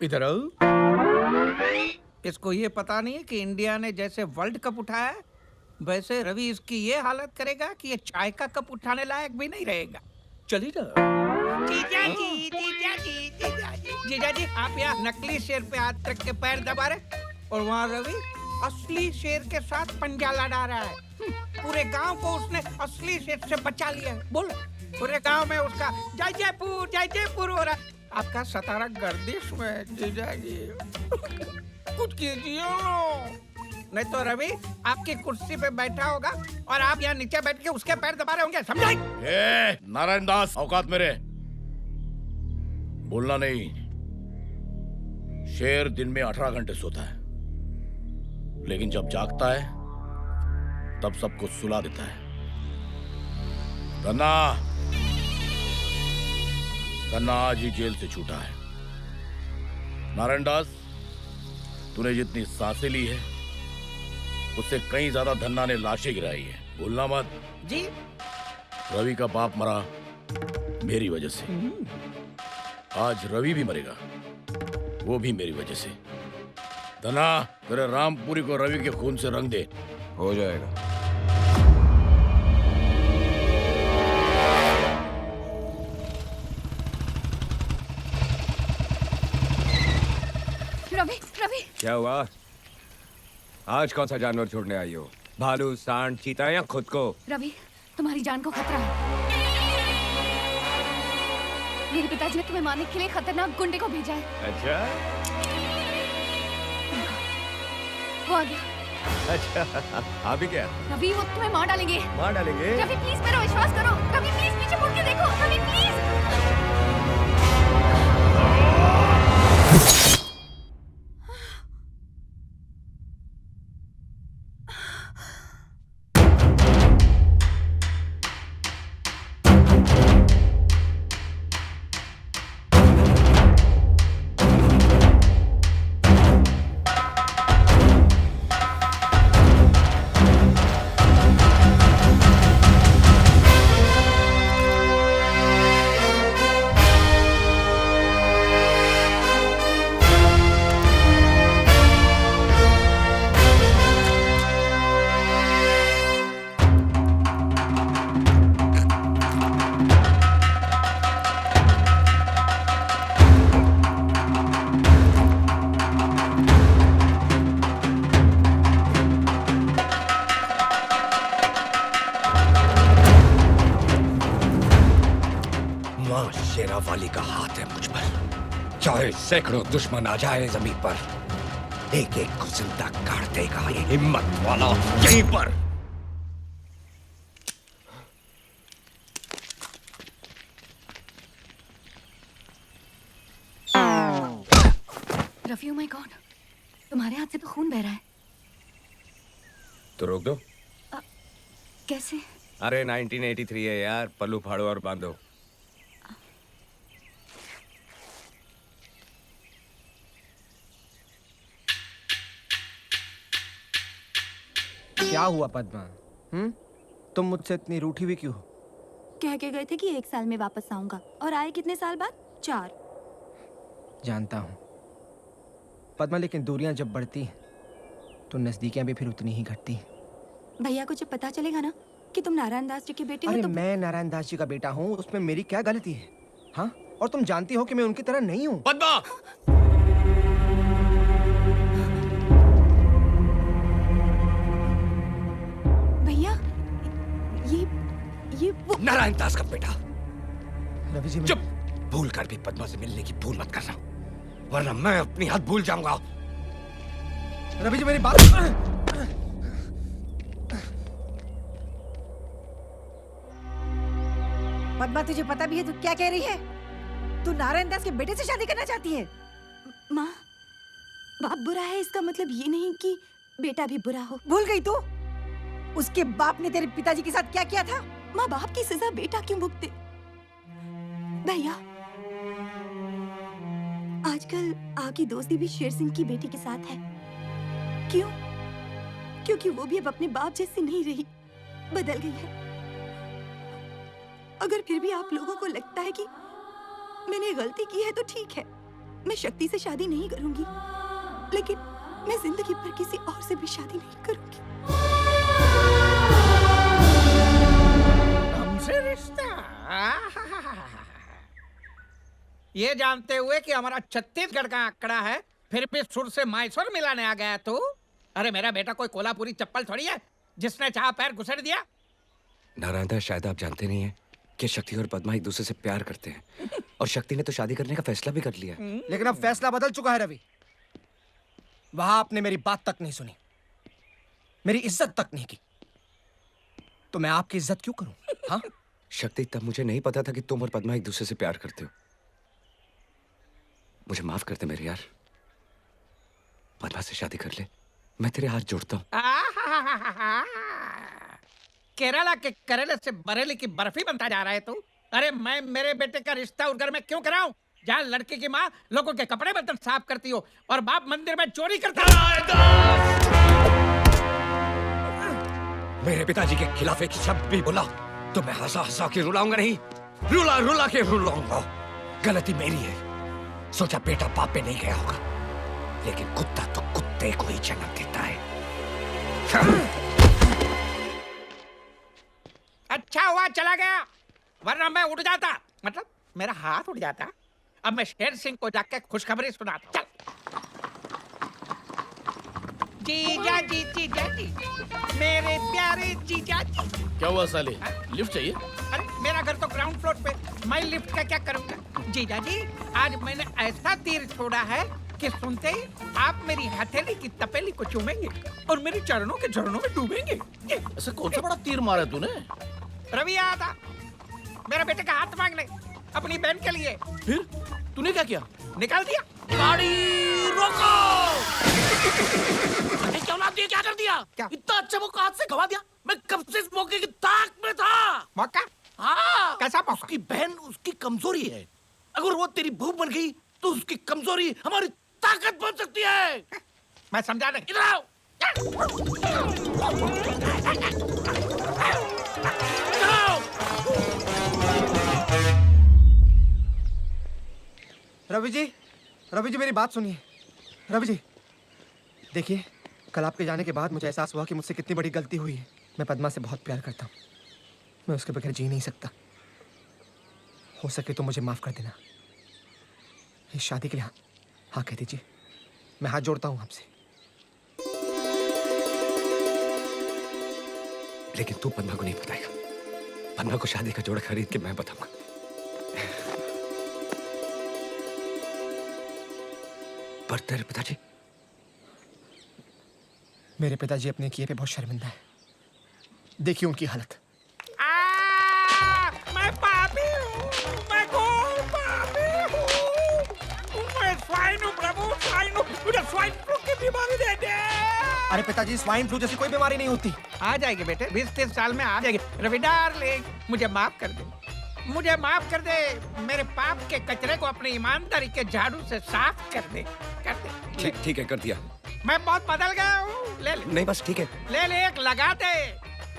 इधर आओ। इसको ये पता नहीं है कि इंडिया ने जैसे वर्ल्ड कप उठाया है, वैसे रवि इसकी ये हालत करेगा कि ये चाय का कप उठाने लायक भी नहीं रहेगा। चलिए ना। जीजा जी, आप यहाँ नकली शेर पे हाथ रख के पैर दबा रहे, और वहाँ रवि असली शेर के साथ पंजा लड़ा रहा है। पूरे गांव को उसने असली शेर से बचा लिया है। बोल, पूरे गांव में उसका जय जयपुर हो रहा है। आपका सतारा गर्दिश में जीजा जी। कुछ कीजिए, नहीं तो रवि आपकी कुर्सी पे बैठा होगा और आप यहाँ नीचे बैठ के उसके पैर दबा रहे होंगे। समझाई? नारायण दास, औकात मेरे। बोलना नहीं। शेर दिन में 18 घंटे सोता है, लेकिन जब जागता है तब सबको सुला देता है। धन्ना आज ही जेल से छूटा है। नारायण दास, तूने जितनी सांसें ली है उससे कहीं ज्यादा धन्ना ने लाशें गिराई है। भूलना मत। जी। रवि का बाप मरा मेरी वजह से। आज रवि भी मरेगा, वो भी मेरी वजह से। धना, तेरे रामपुरी को रवि के खून से रंग दे। हो जाएगा। रवि, क्या हुआ? आज कौन सा जानवर छोड़ने आई हो? भालू, सांड, चीता या खुद को? रवि, तुम्हारी जान को खतरा है। मेरे पिताजी ने तुम्हें मारने के लिए खतरनाक गुंडे को भेजा है। अच्छा, वो आ गया। अच्छा, अभी क्या? रवि, वो तुम्हें मार डालेंगे। मार डालेंगे? रवि प्लीज मेरा विश्वास करो। रवि प्लीज पीछे मुड़ के देखो। रवि प्लीज। मां शेरावाली का हाथ है मुझ पर। चाहे सैकड़ों दुश्मन आ जाए जमीन पर, एक एक को जिंदा काट देगा ये हिम्मत वाला यहीं पर। रफी, ओह माय गॉड, तुम्हारे हाथ से तो खून बह रहा है। तो रोक दो। कैसे? अरे 1983 है यार, पल्लू फाड़ो और बांधो। क्या हुआ पद्मा? तुम मुझसे इतनी रूठी हुई क्यों? कह के गए थे कि 1 साल में वापस आऊंगा, और आए कितने साल बाद? 4। जानता हूँ पद्मा, लेकिन दूरियां जब बढ़ती तो नजदीकियां भी फिर उतनी ही घटती। भैया को जब पता चलेगा ना कि तुम नारायण दास जी की बेटी हो अरे तो मैं नारायण दास जी का बेटा हूँ, उसमें मेरी क्या गलती है? हाँ, और तुम जानती हो कि मैं उनकी तरह नहीं हूँ। पद्मा! भैया, ये वो नारायण दास का बेटा। रवि जी, चुप! भूल कर भी पद्मा से मिलने की भूल मत करना, वरना मैं अपनी हद भूल जाऊंगा। रवि जी मेरी बात। पद्मा, तुझे पता भी है तू क्या कह रही है? तू नारायण दास के बेटे से शादी करना चाहती है? माँ, बाप बुरा है इसका मतलब ये नहीं कि बेटा भी बुरा हो। भूल गई तू? उसके बाप ने तेरे पिताजी के साथ क्या किया था? माँ, बाप की सजा बेटा क्यों भुगते? भैया, आजकल आपकी दोस्ती भी शेर सिंह की बेटी के साथ है। क्यों? क्योंकि वो भी अब अपने बाप जैसी नहीं रही, बदल गई है। अगर फिर भी आप लोगों को लगता है कि मैंने गलती की है तो ठीक है, मैं शक्ति से शादी नहीं करूंगी, लेकिन मैं जिंदगी भर किसी और से भी शादी नहीं करूंगी। हमसे रिश्ता? ये जानते हुए कि हमारा छत्तीसगढ़ का आंकड़ा है, फिर भी सुर से मैसूर मिलाने आ गया तू? अरे मेरा बेटा कोई कोल्हापुरी चप्पल थोड़ी है जिसने चाह पैर घुसेड़ दिया। नारायण दास, शायद आप जानते नहीं हैं कि शक्ति और पद्मा एक दूसरे से प्यार करते हैं, और शक्ति ने तो शादी करने का फैसला भी कर लिया। लेकिन अब फैसला बदल चुका है रवि। वहां आपने मेरी बात तक नहीं सुनी, मेरी इज्जत तक नहीं की, तो मैं आपकी इज्जत क्यों करूं? हाँ? शक्ति, तब मुझे नहीं पता था कि तुम और पद्मा एक दूसरे से प्यार करते हो। मुझे माफ कर दे मेरे यार, पद्मा से शादी कर ले, मैं तेरे हाथ जोड़ता हूँ। केरला के करेले से बरेली की बर्फी बनता जा रहा है तू? अरे मैं मेरे बेटे का रिश्ता उस घर में क्यों कराऊं जहाँ लड़के की माँ लोगों के कपड़े बर्तन साफ करती हो और बाप मंदिर में चोरी करता है। मेरे पिताजी के खिलाफ एक शब्द भी बोला तो मैं हंसा हंसा के रुलाऊंगा नहीं, रुला रुला के रुलाऊंगा। गलती मेरी है, सोचा बेटा बाप पे नहीं गया होगा, लेकिन कुत्ता तो कुत्ते को ही जन्म देता है। अच्छा हुआ चला गया, वरना मैं उठ जाता, मतलब मेरा हाथ उठ जाता। अब मैं शेर सिंह को जाके खुशखबरी सुनाता। चल। जीजा जी, जीजा जी, मेरे प्यारे जीजा जी। क्या हुआ साले, लिफ्ट चाहिए? अरे मेरा घर तो ग्राउंड फ्लोर पे, मैं लिफ्ट का क्या करूंगा? जीजा जी, आज मैंने ऐसा तीर छोड़ा है कि सुनते ही आप मेरी हथेली की तपेली को चूमेंगे और मेरे चरणों के झरनों में डूबेंगे। ऐसा कौन सा बड़ा तीर मारा तूने? रवि आया था मेरे बेटे का हाथ मांगने अपनी बहन के लिए। फिर तूने क्या किया? निकाल दिया। गाड़ी रोको! क्या औलाद दिया, क्या कर दिया? क्या? इतना अच्छा मौका हाथ से गवा दिया। मैं कब से इस मौके की ताक में था। मौका? हाँ। कैसा मौका? उसकी बहन उसकी कमजोरी है, अगर वो तेरी बहू बन गई तो उसकी कमजोरी हमारी ताकत बन सकती है। मैं समझा नहीं। इधर आओ। रवि जी मेरी बात सुनिए। रवि जी देखिए, कल आपके जाने के बाद मुझे एहसास हुआ कि मुझसे कितनी बड़ी गलती हुई है। मैं पद्मा से बहुत प्यार करता हूँ, मैं उसके बगैर जी नहीं सकता। हो सके तो मुझे माफ कर देना। इस शादी के लिए हाँ कह दीजिए, मैं हाथ जोड़ता हूँ आपसे। लेकिन तू पद्मा को नहीं बताएगा। पद्मा को शादी का जोड़ा खरीद के मैं बताऊंगा। पर तेरे पिताजी? मेरे पिताजी अपने किए पे बहुत शर्मिंदा है। देखिए उनकी हालत। मैं पापी हूँ, मैं घोर पापी हूँ, मैं स्वाइन हूँ प्रभु, स्वाइन हूँ, मुझे स्वाइन फ्लू की बीमारी दे दे। अरे पिताजी, स्वाइन फ्लू जैसी कोई बीमारी नहीं होती। आ जाएगी बेटे, 20-30 साल में आ जाएगी। रवि डार्लिंग, मुझे माफ कर दे, मुझे माफ कर दे। मेरे पाप के कचरे को अपनी ईमानदारी के झाड़ू से साफ कर दे, कर दे। ठीक है, कर दिया। मैं बहुत बदल गया हूँ। ले ले। नहीं बस ठीक है। ले ले, एक लगा दे,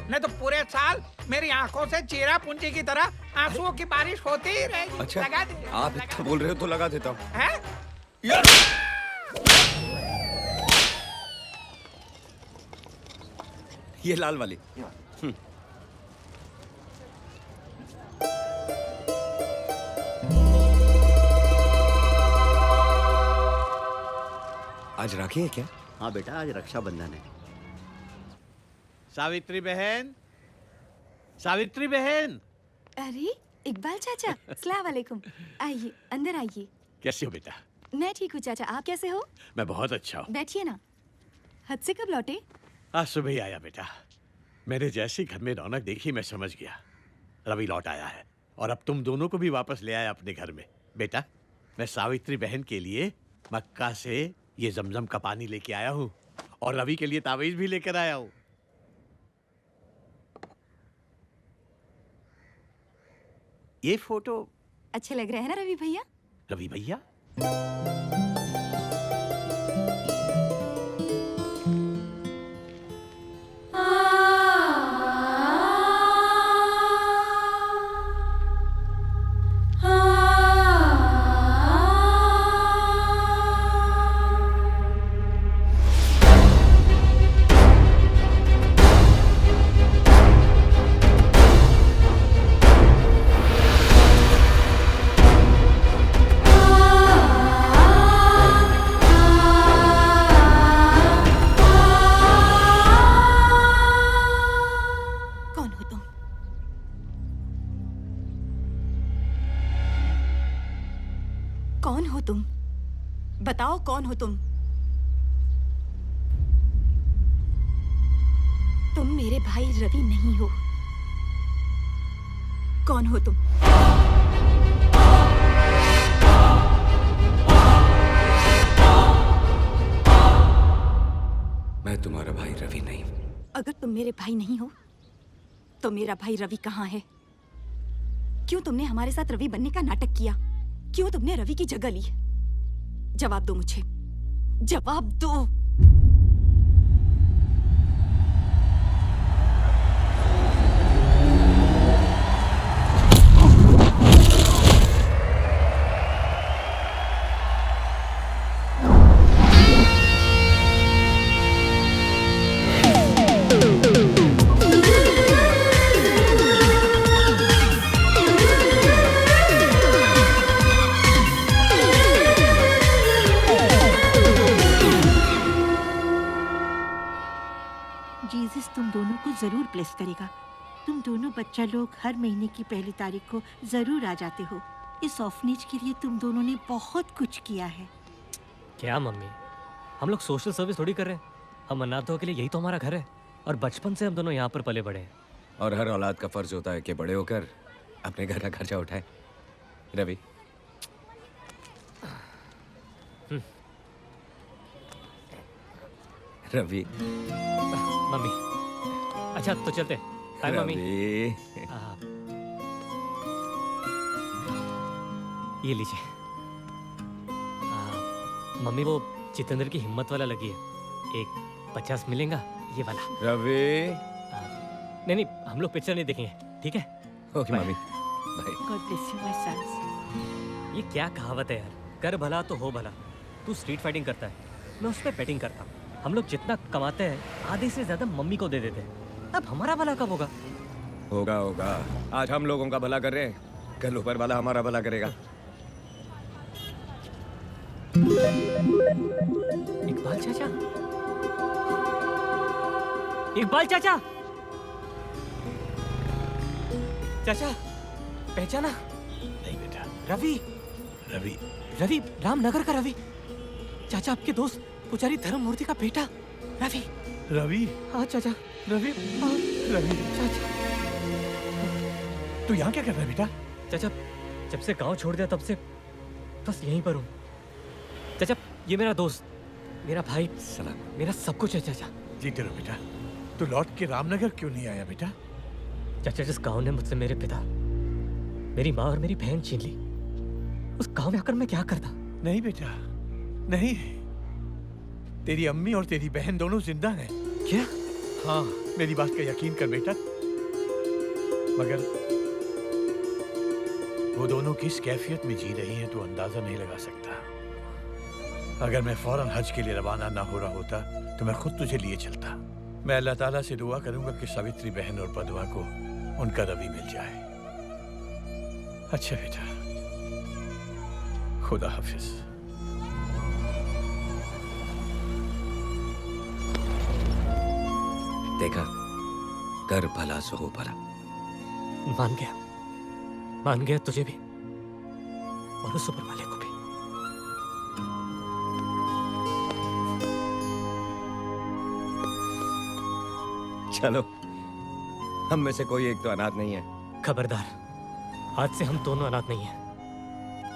नहीं तो पूरे साल मेरी आंखों से चीरा पूंजी की तरह आंसुओं की बारिश होती ही रहेगी। अच्छा, लगा दे। आप इतना बोल रहे हो तो लगा देता हूँ। हैं? ये लाल वाली। आज राखी है क्या? हाँ बेटा, आज रक्षाबंधन है। सावित्री बहन, सावित्री बहन। अरे इकबाल चाचा, अस्सलाम वालेकुम। आइए अंदर आइए। कैसे हो बेटा? मैं ठीक हूँ चाचा, आप कैसे हो? मैं बहुत अच्छा हूँ। बैठिए ना। हद से कब लौटे? आज सुबह ही आया बेटा। मैंने जैसे घर में रौनक देखी मैं समझ गया रवि लौट आया है, और अब तुम दोनों को भी वापस ले आया अपने घर में। बेटा, मैं सावित्री बहन के लिए मक्का से ये जमजम का पानी लेके आया हूँ, और रवि के लिए तावीज भी लेकर आया हूँ। ये फोटो अच्छे लग रहे हैं ना रवि भैया? रवि भैया? कौन हो तुम? बताओ कौन हो तुम? तुम मेरे भाई रवि नहीं हो। कौन हो तुम? मैं तुम्हारा भाई रवि नहीं। अगर तुम मेरे भाई नहीं हो तो मेरा भाई रवि कहाँ है? क्यों तुमने हमारे साथ रवि बनने का नाटक किया? क्यों तुमने रवि की जगह ली? जवाब दो मुझे, जवाब दो। जीसस तुम दोनों को जरूर ब्लेस करेगा। तुम दोनों बच्चा लोग हर महीने की पहली तारीख को जरूर आ जाते हो। इस ऑर्फनेज के लिए तुम दोनों ने बहुत कुछ किया है। क्या मम्मी, हम लोग सोशल सर्विस थोड़ी कर रहे हैं। हम अनाथों के लिए यही तो हमारा घर है, और बचपन से हम दोनों यहाँ पर पले बड़े हैं। और हर औलाद का फर्ज होता है कि बड़े होकर अपने घर का खर्चा उठाए। रवि, रवि। मम्मी, अच्छा तो चलते। Bye mummy. ये लीजिए। मम्मी, वो जितेंद्र की हिम्मत वाला लगी है, एक 50 मिलेगा ये वाला। रवि। नहीं, हम लोग पिक्चर नहीं देखेंगे, ठीक है? Okay mummy, bye. God bless you my sons. ये क्या कहावत है यार, कर भला तो हो भला। तू स्ट्रीट फाइटिंग करता है, मैं उस पर बैटिंग करता हूँ। हम लोग जितना कमाते हैं आधे से ज्यादा मम्मी को दे देते हैं। अब हमारा भला कब होगा? होगा होगा। आज हम लोगों का भला कर रहे हैं, कल ऊपर वाला हमारा भला करेगा। इकबाल चाचा, इकबाल चाचा, चाचा पहचाना? नहीं बेटा। रवि, रवि, रवि रामनगर का रवि। चाचा आपके दोस्त पुजारी धर्ममूर्ति का बेटा रवि। रवि? हाँ चाचा, रवि? हाँ रवि? चाचा। तू यहाँ क्या कर रहा है बेटा? चाचा जब से गांव छोड़ दिया तब से बस यहीं पर हूँ। चाचा ये मेरा दोस्त, मेरा भाई, मेरा सब कुछ है चाचा। जीते रहो बेटा। तू लौट के रामनगर क्यों नहीं आया बेटा? चाचा जिस गांव ने मुझसे मेरे पिता, मेरी माँ और मेरी बहन छीन ली, उस गांव में आकर मैं क्या करता? नहीं बेटा, नहीं। तेरी अम्मी और तेरी बहन दोनों जिंदा हैं। क्या? हाँ, मेरी बात का यकीन कर बेटा। मगर वो दोनों किस कैफियत में जी रही हैं, तू अंदाजा नहीं लगा सकता। अगर मैं फौरन हज के लिए रवाना ना हो रहा होता तो मैं खुद तुझे लिए चलता। मैं अल्लाह ताला से दुआ करूंगा कि सावित्री बहन और पदवा को उनका रवि मिल जाए। अच्छा बेटा, खुदा हाफिज। देखा, कर भला सो हो भला। मान गया तुझे भी और उस ऊपर वाले को भी। चलो, हम में से कोई एक तो अनाथ नहीं है। खबरदार, आज से हम दोनों अनाथ नहीं हैं।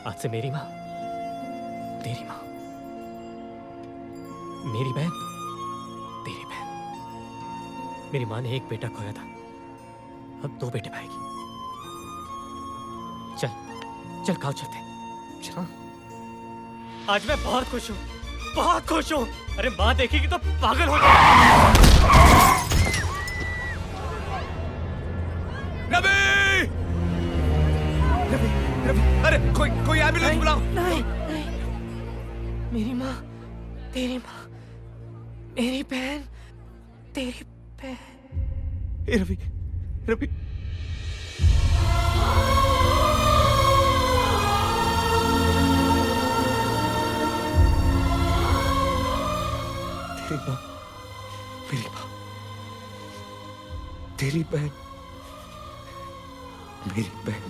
आज से मेरी माँ, तेरी माँ, मेरी बहन, तेरी बहन। मेरी माँ ने एक बेटा खोया था, अब 2 बेटे पाएगी। चल गाँव चलते। चल। आज मैं बहुत खुश हूँ, बहुत खुश हूँ। अरे माँ देखेगी तो पागल हो जाएगी। रवि! रवि, रवि, अरे कोई एम्बुलेंस बुलाओ। नहीं, मेरी माँ, तेरी माँ, मेरी बहन, तेरी बहन। रवि, रवि। तेरी माँ, मेरी माँ, तेरी बहन, मेरी बहन।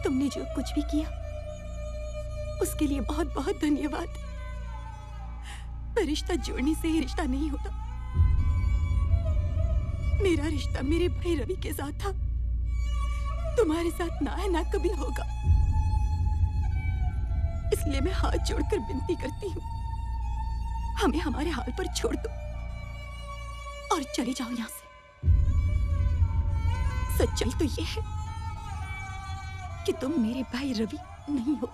तुमने जो कुछ भी किया उसके लिए बहुत बहुत धन्यवाद। पर रिश्ता जोड़ने से ही रिश्ता नहीं होता। मेरा रिश्ता मेरे भाई रवि के साथ था, तुम्हारे साथ ना है ना कभी होगा। इसलिए मैं हाथ जोड़कर विनती करती हूँ, हमें हमारे हाल पर छोड़ दो और चले जाओ यहाँ से। सच्चाई तो ये है कि तुम मेरे भाई रवि नहीं हो।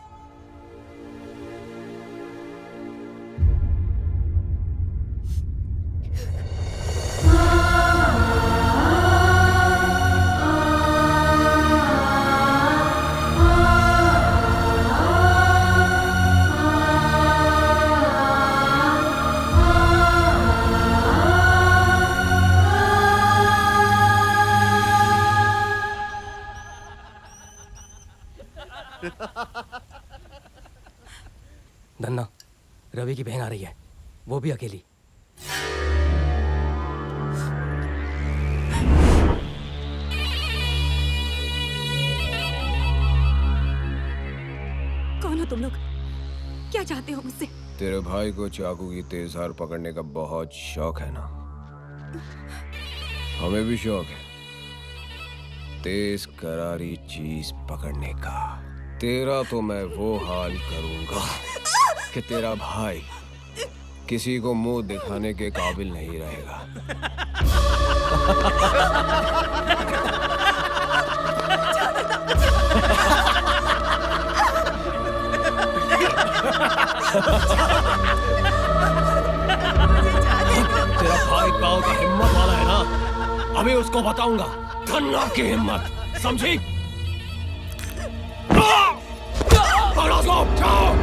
धन्ना, रवि की बहन आ रही है, वो भी अकेली। कौन हो तुम लोग? क्या चाहते हो मुझसे? तेरे भाई को चाकू की तेज धार पकड़ने का बहुत शौक है ना? हमें भी शौक है तेज करारी चीज पकड़ने का। तेरा तो मैं वो हाल करूंगा कि तेरा भाई किसी को मुंह दिखाने के काबिल नहीं रहेगा। तेरा भाई गांव का हिम्मत वाला है ना, अभी उसको बताऊंगा धन्ना की हिम्मत, समझी? पकड़ो उसको, जाओ।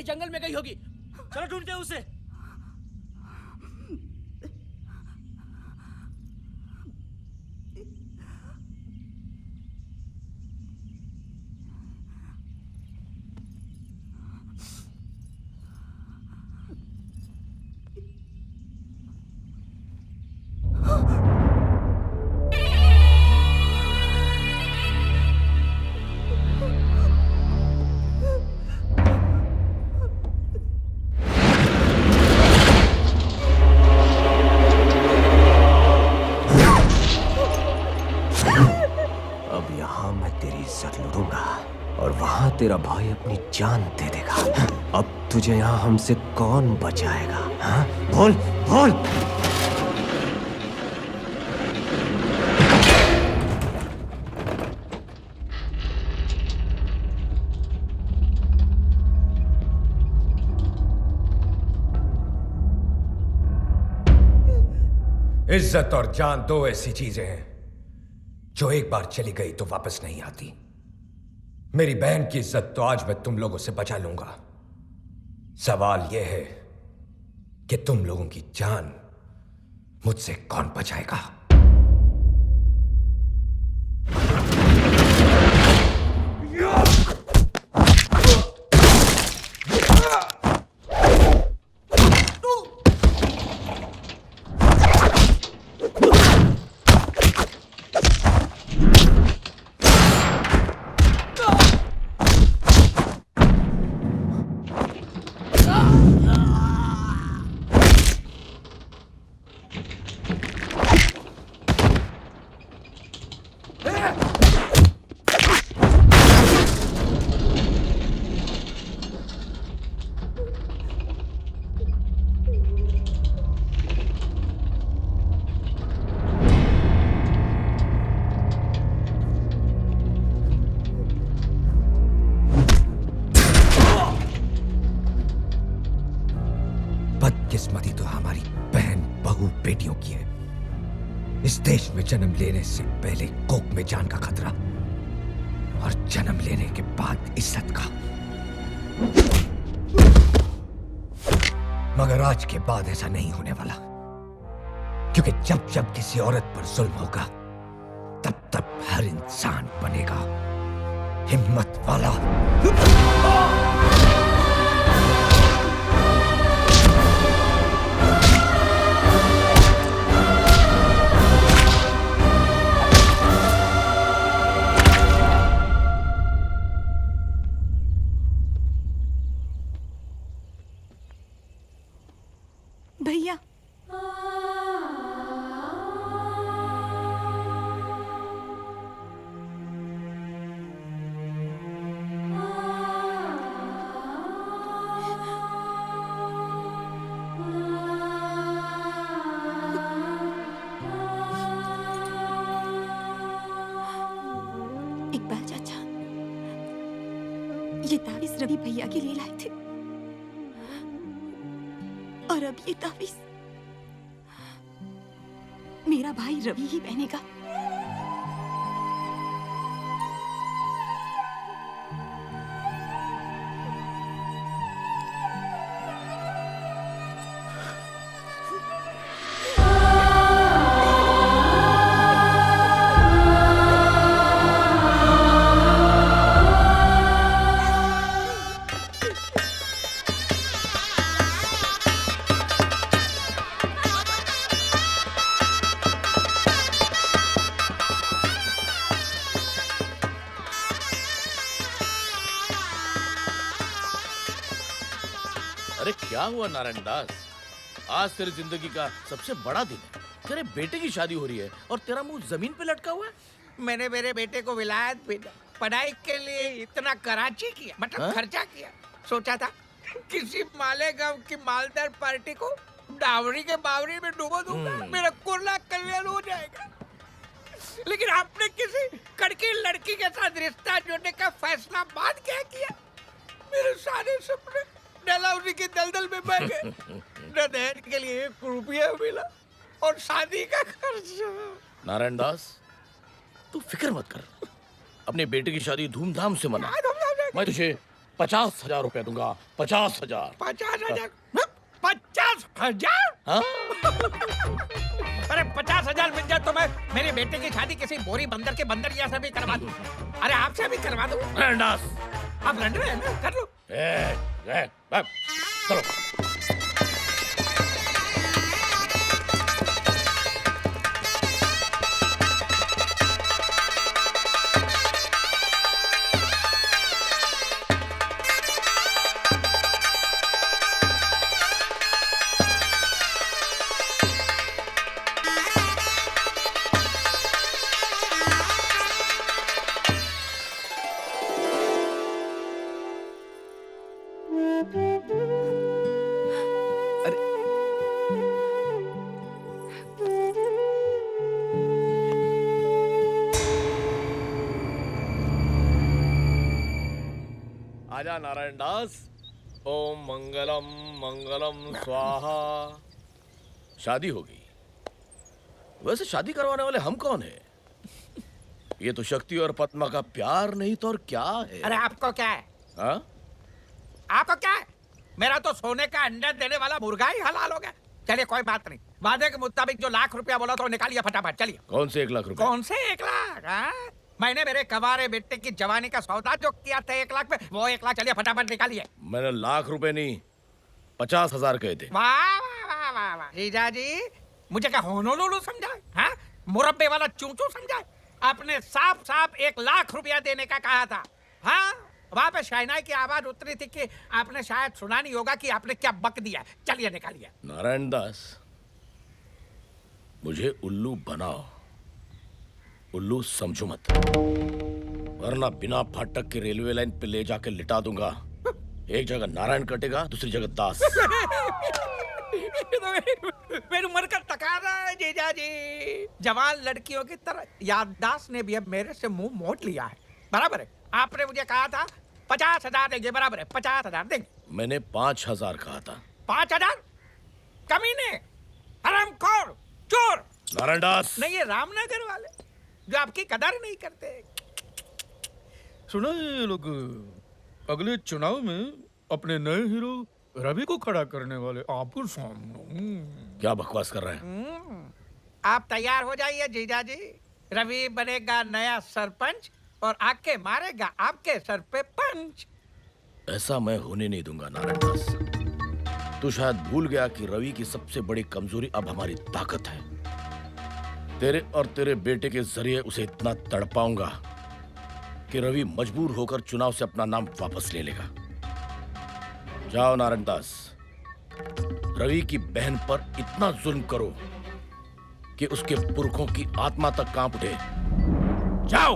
के जंगल में गई होगी। चलो ढूंढते हैं उसे। और वहां तेरा भाई अपनी जान दे देगा। अब तुझे यहाँ हमसे कौन बचाएगा? हाँ? बोल बोल। इज्जत और जान दो ऐसी चीजें हैं जो एक बार चली गई तो वापस नहीं आती। मेरी बहन की इज्जत तो आज मैं तुम लोगों से बचा लूंगा। सवाल यह है कि तुम लोगों की जान मुझसे कौन बचाएगा? बदकिस्मती तो हमारी बहन बहू बेटियों की है। इस देश में जन्म लेने से पहले कोख में जान का खतरा और जन्म लेने के बाद इज्जत का। मगर आज के बाद ऐसा नहीं होने वाला, क्योंकि जब जब किसी औरत पर जुल्म होगा तब तब हर इंसान बनेगा हिम्मत वाला। भैया, इकबाल चाचा, ये तावीज रवि भैया के लिए लाए थे और अब ये तावीज मेरा भाई रवि ही पहनेगा। अरे क्या हुआ नारायण दास, आज तेरी जिंदगी का सबसे बड़ा दिन है। तेरे बेटे की शादी हो रही है और तेरा मुंह जमीन पे लटका हुआ है। मैंने मेरे बेटे को विलायत भेजा, पढ़ाई के लिए इतना कराची किया, मतलब खर्चा किया। सोचा था किसी मालेगांव की मालदार पार्टी को डावरी के बावरी में डुबो दूंगा, मेरा कुर्ला कल्याण हो जाएगा। लेकिन आपने किसी कड़की लड़की के साथ रिश्ता जोड़ने का फैसला बाद क्या किया? मेरे सारे सपने डलहौजी की दलदल में बह गए। न दहेज के लिए 1 रुपया मिला और शादी का खर्चा। नारायण दास, तू फिक्र मत कर, अपने बेटे की शादी धूमधाम से मना। मैं तुझे 50,000 रुपए दूंगा। 50,000। 50,000? 50,000? हाँ? अरे 50,000 मिल जाए तो मैं मेरी बेटे की शादी किसी बोरी बंदर के बंदरिया से भी करवा दूं। अरे आपसे भी करवा दूं। रैंडास। आप लड़ रहे हैं ना, कर लो। चलो। आजा नारायण दास। ओम मंगलम मंगलम स्वाहा। शादी हो गई। वैसे शादी करवाने वाले हम कौन है? ये तो शक्ति और पद्मा का प्यार नहीं तो और क्या है? अरे आपको क्या है? हाँ? आपको क्या है? मेरा तो सोने का अंडा देने वाला मुर्गा ही हलाल हो गया। चलिए कोई बात नहीं, वादे के मुताबिक जो लाख रुपया बोला तो निकालिए फटाफट। चलिए। कौन से 1 लाख रुपए? कौन से 1 लाख? हाँ? मैंने मेरे कवारे बेटे की जवानी का सौदा जो किया था 1 लाख में, वो 1 लाख। चलिए फटाफट निकालिए। मैंने लाख रुपए नहीं 50,000 कहे थे। वाह वाह वाह वाह वाह। जीजा जी मुझे क्या होनोलुलु समझा? हाँ? मुरब्बे वाला चूचू समझा? आपने साफ साफ 1 लाख रुपया देने का कहा था। हाँ? वहां पे शहनाई की आवाज उतरी थी कि आपने शायद सुना नहीं होगा कि आपने क्या बक दिया। चलिए निकालिए। नारायण दास, मुझे उल्लू बनाओ, उल्लू समझो मत, वरना बिना फाटक के रेलवे लाइन पे ले जाके लिटा दूंगा। एक जगह नारायण कटेगा, दूसरी जगह दास। मेरी उम्र का तकाजा है जीजा जी। जवान लड़कियों की तरह याददाश्त ने भी अब मेरे से मुंह मोड़ लिया है। बराबर है, आपने मुझे कहा था 50,000 देंगे। बराबर है, 50,000 देंगे। मैंने 5,000 कहा था। 5,000? कमीने, हरामखोर, चोर। नारायण दास। नहीं, ये रामनगर वाले जो आपकी कदर नहीं करते। सुना ये लोग अगले चुनाव में अपने नए हीरो रवि को खड़ा करने वाले आपको सामने। क्या बकवास कर रहे हैं? आप तैयार हो जाइए जीजा जी। रवि बनेगा नया सरपंच और आके मारेगा आपके सर पे पंच। ऐसा मैं होने नहीं दूंगा नारायण दास। तू शायद भूल गया कि रवि की सबसे बड़ी कमजोरी अब हमारी ताकत है। तेरे और तेरे बेटे के जरिए उसे इतना तड़पाऊंगा कि रवि मजबूर होकर चुनाव से अपना नाम वापस ले लेगा। जाओ नारायण दास, रवि की बहन पर इतना जुल्म करो कि उसके पुरखों की आत्मा तक कांप उठे। जाओ।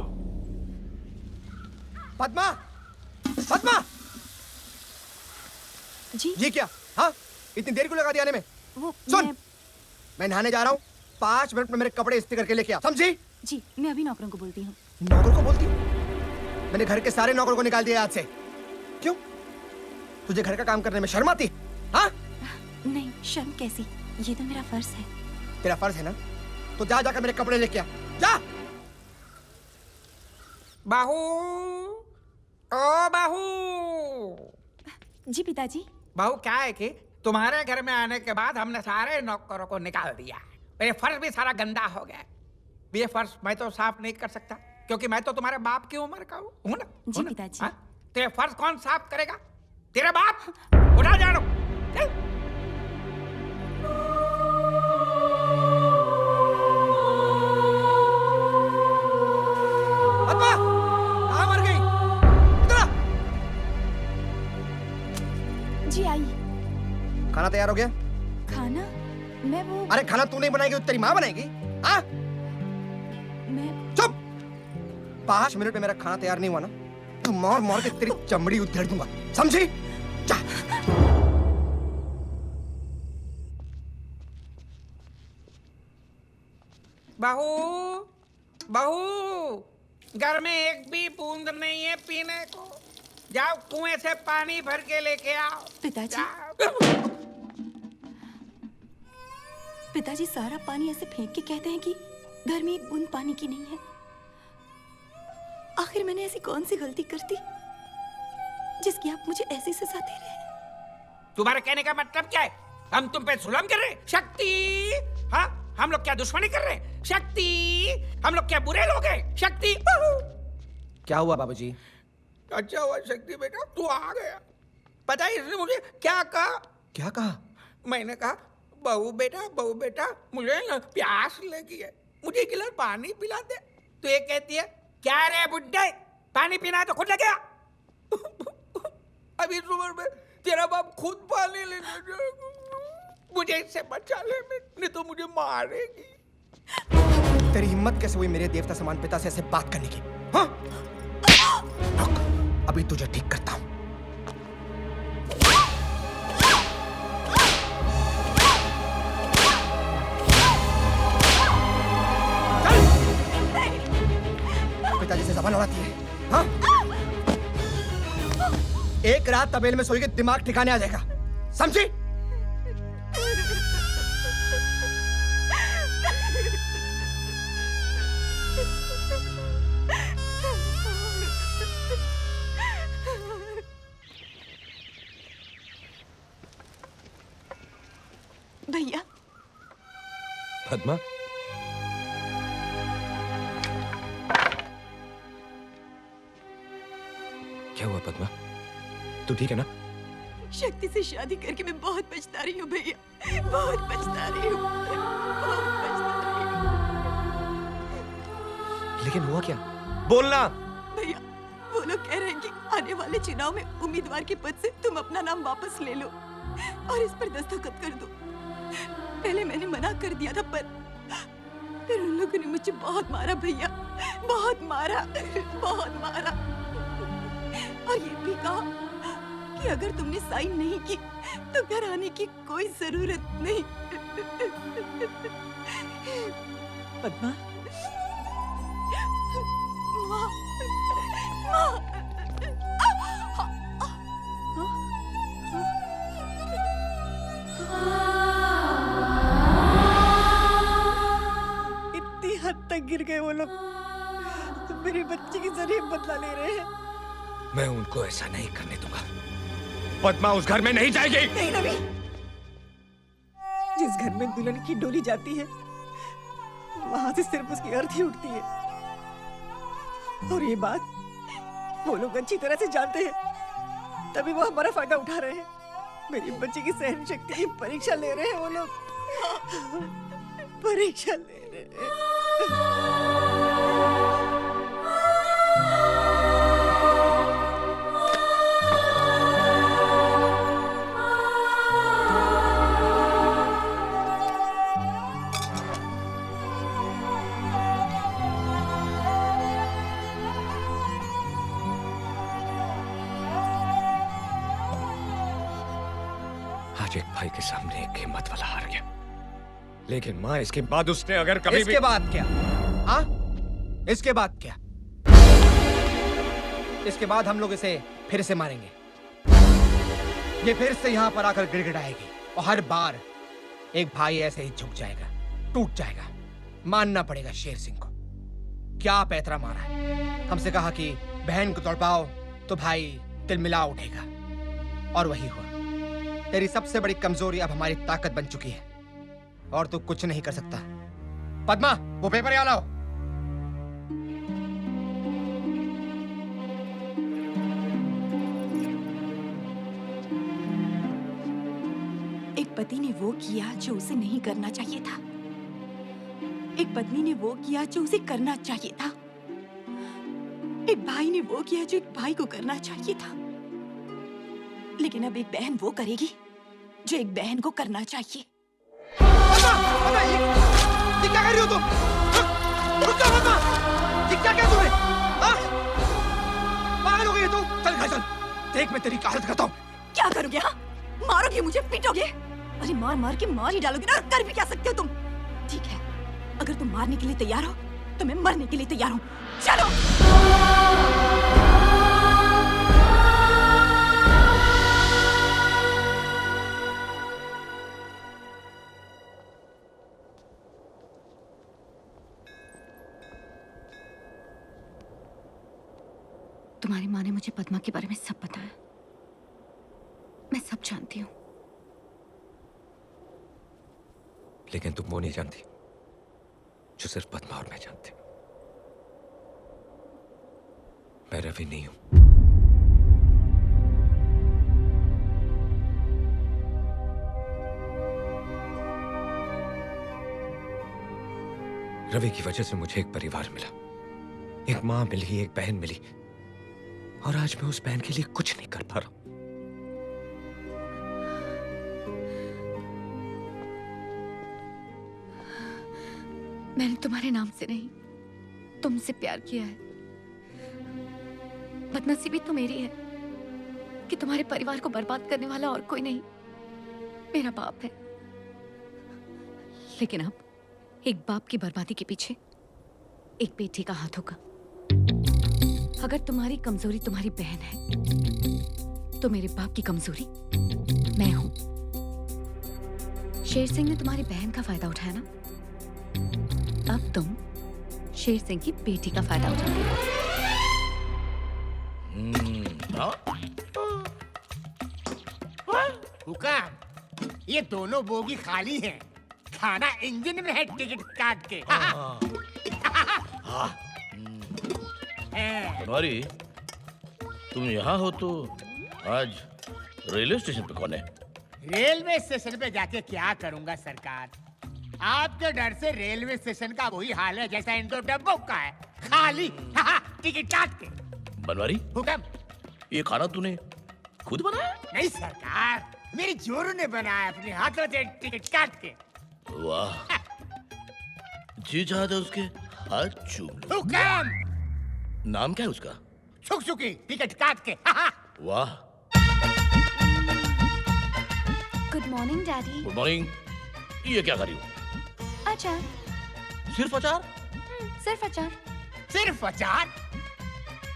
पद्मा, पद्मा जी। ये क्या? हाँ, इतनी देर क्यों लगा दी आने में? सुन, मैं नहाने जा रहा हूँ, 5 मिनट में मेरे कपड़े इस्त्री करके लेके आ, समझी? जी, मैं अभी नौकरों को बोलती हूँ। नौकर को बोलती? मैंने घर के सारे नौकरों को निकाल दिया आज से। क्यों? तुझे घर का काम करने में शर्म आती? हाँ? नहीं, शर्म कैसी, ये तो मेरा फर्ज है। तेरा फर्ज है ना? तो जा जाकर मेरे कपड़े लेके आ, जा। बाहू, ओ बाहू। जी पिताजी। बाहू, क्या है कि तुम्हारे घर में आने के बाद हमने सारे नौकरों को निकाल दिया। ये फर्श भी सारा गंदा हो गया। ये फर्श मैं तो साफ नहीं कर सकता क्योंकि मैं तो तुम्हारे बाप की उम्र का हूँ ना। जी पिताजी। तो ये फर्श कौन साफ करेगा? तेरा बाप। उठा जानो। पद्मा, कहाँ मर गई? इधर आ। जी आई। खाना तैयार हो गया? खाना? मैं वो। अरे खाना तू नहीं बनाएगी तो तेरी माँ बनाएगी? हाँ? मैं। चुप। 5 मिनट में मेरा खाना तैयार नहीं हुआ ना, तो मार मार के तेरी चमड़ी उधेड़ दूंगा, समझी? जा। बहू, बहू, घर में एक भी बूंद नहीं है पीने को। जाओ कुएं से पानी भर के लेके आओ। पिताजी। पिताजी सारा पानी ऐसे फेंक के कहते हैं कि घर में एक बूंद पानी की नहीं है। आखिर मैंने ऐसी कौन सी गलती कर दी जिसकी आप मुझे ऐसी सजा दे रहे हैं। तुम्हारे कहने का मतलब क्या है? हम तुम पे जुल्म कर रहे हैं? शक्ति, हाँ, हम लोग क्या दुश्मनी कर रहे हैं? शक्ति, हम लोग क्या बुरे लोग हैं? शक्ति, क्या हुआ बाबूजी? अच्छा हुआ शक्ति बेटा तू आ गया। पता है इसने मुझे क्या कहा? क्या कहा? मैंने कहा बहू बेटा मुझे ना प्यास लगी है, मुझे एक गिलास पानी पिला दे। तो ये कहती है क्या रे बुड्ढे, पानी पीना है तो खुद लगे आ। अभी इस उम्र में तेरा बाप खुद पानी लेने जाएगा। मुझे इससे बचा ले, नहीं तो मुझे मारेगी। तेरी हिम्मत कैसे हुई मेरे देवता समान पिता से ऐसे बात करने की? हाँ? रुक, अभी तुझे ठीक करता हूं। पिताजी से जबान लड़ाती है, हाँ? एक रात तबेले में सोएगी, दिमाग ठिकाने आ जाएगा, समझी? भैया। पद्मा, क्या हुआ पद्मा? तू ठीक है ना? शक्ति से शादी करके मैं बहुत पछता रही हूँ भैया, बहुत पछता रही हूँ, बहुत पछता रही हूँ। लेकिन हुआ क्या? बोलना। भैया वो लोग कह रहे हैं कि आने वाले चुनाव में उम्मीदवार के पद से तुम अपना नाम वापस ले लो और इस पर दस्तखत कर दो। पहले मैंने मना कर दिया था पर फिर उन लोगों ने मुझे बहुत मारा भैया, बहुत मारा, बहुत मारा। और ये भी कहा कि अगर तुमने साइन नहीं की तो घर आने की कोई जरूरत नहीं। पद्मा, माँ, माँ, इतनी हद तक गिर गए वो लोग, मेरे बच्चे की जरिए बदला ले रहे हैं। मैं उनको ऐसा नहीं करने दूंगा। पद्मा उस घर में नहीं जाएगी। नहीं रवि, जिस घर में दुल्हन की डोली जाती है वहां से सिर्फ उसकी अर्थी उठती है। और ये बात वो लोग अच्छी तरह से जानते हैं, तभी वो हमारा फायदा उठा रहे हैं। मेरी बच्ची की सहन शक्ति की परीक्षा ले रहे हैं वो लोग, परीक्षा ले रहे हैं। आज एक भाई के सामने एक हिम्मत वाला हार गया, लेकिन माँ इसके बाद उसने अगर कभी इसके बाद क्या? हाँ? इसके बाद क्या? इसके बाद हम लोग इसे फिर से मारेंगे। ये फिर से यहाँ पर आकर गिड़गिड़ाएगी और हर बार एक भाई ऐसे ही झुक जाएगा, टूट जाएगा। मानना पड़ेगा शेर सिंह को। क्या पैतरा मारा है। हमसे कहा कि बहन को तड़पाओ तो भाई तिलमिला उठेगा, और वही हुआ। तेरी सबसे बड़ी कमजोरी अब हमारी ताकत बन चुकी है और तू कुछ नहीं कर सकता। पद्मा, वो पेपर यहाँ लाओ। एक पति ने वो किया जो उसे नहीं करना चाहिए था, एक पत्नी ने वो किया जो उसे करना चाहिए था, एक भाई ने वो किया जो एक भाई को करना चाहिए था। लेकिन अब एक बहन वो करेगी जो एक बहन को करना चाहिए। ये क्या कर रही हो तुम? रुक जाओ पद्मा! ये क्या किया तुमने? पागल हो गई है तू? चल घर चल, देख मैं तेरी हालत करता हूँ। क्या करोगे? हाँ, मारोगे मुझे, पीटोगे? अरे मार मार के मार ही डालोगे ना, और कर भी क्या सकते हो तुम? ठीक है, अगर तुम मारने के लिए तैयार हो तो मैं मरने के लिए तैयार हूँ। चलो। तुम्हारी माँ ने मुझे पद्मा के बारे में सब बताया। जानती हूँ। लेकिन तुम वो नहीं जानती जो सिर्फ पद्मा और मैं जानते। मैं रवि नहीं हूं। रवि की वजह से मुझे एक परिवार मिला, एक मां मिली, एक बहन मिली, और आज मैं उस बहन के लिए कुछ नहीं कर पा रहा। मैंने तुम्हारे नाम से नहीं, तुमसे प्यार किया है। बदनसीबी तो मेरी है कि तुम्हारे परिवार को बर्बाद करने वाला और कोई नहीं, मेरा बाप है। लेकिन अब एक बाप की बर्बादी के पीछे एक बेटी का हाथ होगा। अगर तुम्हारी कमजोरी तुम्हारी बहन है, तो मेरे बाप की कमजोरी मैं हूं। शेर सिंह ने तुम्हारी बहन का फायदा उठाया ना, अब तुम शेर सिंह की बेटी का फायदा उठाओगे। हुक्म, ये दोनों बोगी खाली हैं। खाना इंजन में है, टिकट काट के। बनवारी, तुम यहाँ हो तो आज रेलवे स्टेशन पे कौन है? रेलवे स्टेशन पे जाके क्या करूंगा सरकार? आपके डर से रेलवे स्टेशन का वही हाल है जैसा इन दो डब्बों का है, खाली। टिकट काट के। बनवारी, हुक्म, ये खाना तूने खुद बनाया? नहीं सरकार, मेरी जोरू ने बनाया अपने हाथों से, टिकट काट के। वाह, जी चाहता उसके हाथ चूम लो। हुक्म, नाम क्या है उसका? सुकी, टिकट काट के। वाह। Good morning daddy. Good morning. ये क्या कर रही हो? अचार। सिर्फ अचार? सिर्फ अचार। सिर्फ अचार?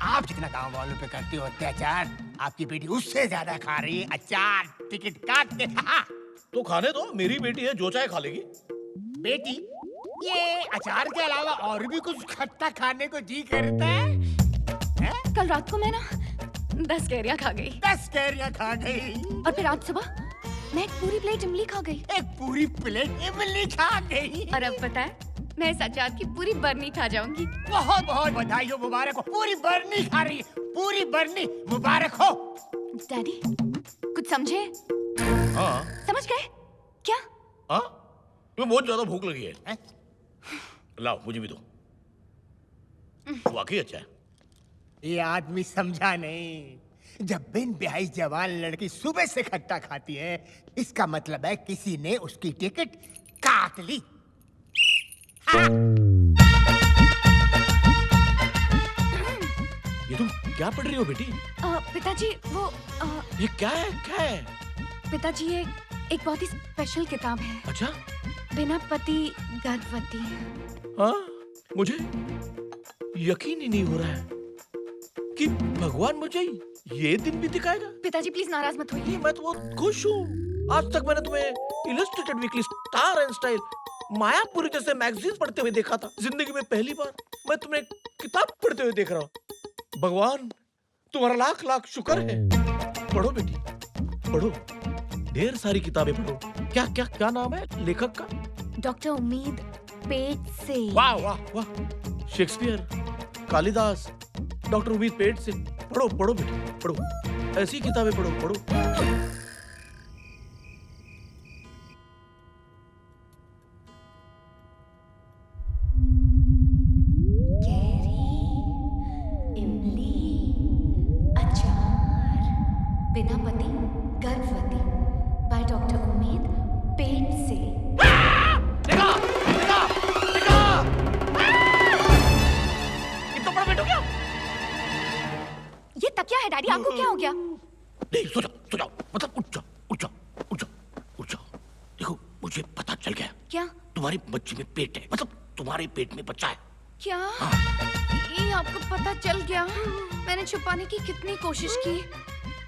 आप जितना गांव वालों पे करते हो अत्याचार, आपकी बेटी उससे ज्यादा खा रही है अचार, टिकट काट के। तो खाने दो, मेरी बेटी है, जो चाहे खा लेगी। बेटी, ये अचार के अलावा और भी कुछ खट्टा खाने को जी करता है? कल रात को मैं ना 10 कैरियां खा गई। 10 कैरियां खा गई? और फिर आज सुबह मैं एक पूरी प्लेट इमली खा गई। एक पूरी प्लेट इमली खा गई? और अब पता है, मैं इस अचार की पूरी बरनी खा जाऊंगी। बहुत बहुत बधाई हो, मुबारक हो। पूरी बरनी खा रही है, पूरी बरनी, मुबारक हो। डैडी, कुछ समझे? हाँ। समझ गए? क्या? हाँ? तुम्हें बहुत ज्यादा भूख लगी है? लाओ, मुझे भी दो। वाकई अच्छा है। ये आदमी समझा नहीं। जब बिन ब्याही जवान लड़की सुबह से खट्टा खाती है, इसका मतलब है किसी ने उसकी टिकट काट ली। ये तुम क्या पढ़ रही हो बेटी? पिताजी, वो ये क्या है? क्या है? पिताजी, ये एक बहुत ही स्पेशल किताब है। अच्छा? बिना पति गर्भवती। हाँ, मुझे यकीन ही नहीं हो रहा है कि भगवान मुझे ये दिन भी दिखाएगा। पिताजी प्लीज नाराज मत होइए। मैं तो बहुत खुश हूँ। आज तक मैंने तुम्हें illustrated weekly, star and style, Mayapuri जैसे मैगजीन पढ़ते हुए देखा था। जिंदगी में पहली बार मैं तुम्हें किताब पढ़ते हुए देख रहा हूँ। भगवान, तुम्हारा लाख लाख शुक्र है। पढ़ो बेटी, पढ़ो, ढेर सारी किताबें पढ़ो। क्या क्या क्या नाम है लेखक का? डॉक्टर उम्मीद पेट से। वाह वाह वाह, शेक्सपियर, कालिदास, डॉक्टर उम्मीद पेट से। पढ़ो पढ़ो बेटी, पढ़ो, ऐसी किताबें पढ़ो, पढ़ो। बिना पति गर्भवती बाय डॉक्टर उम्मीद पेट से। देखा, देखा, देखा। कितना बड़ा पेट हो गया? ये तकिया है डैडी, आपको क्या हो गया? नहीं, सो जाओ, मतलब उठ जाओ, उठ जाओ, उठ जाओ, उठ जाओ। देखो, मुझे पता चल गया। क्या? तुम्हारी बच्ची में पेट है, मतलब तुम्हारे पेट में बच्चा है। क्या? ये आपको पता चल गया? मैंने छुपाने की कितनी कोशिश की,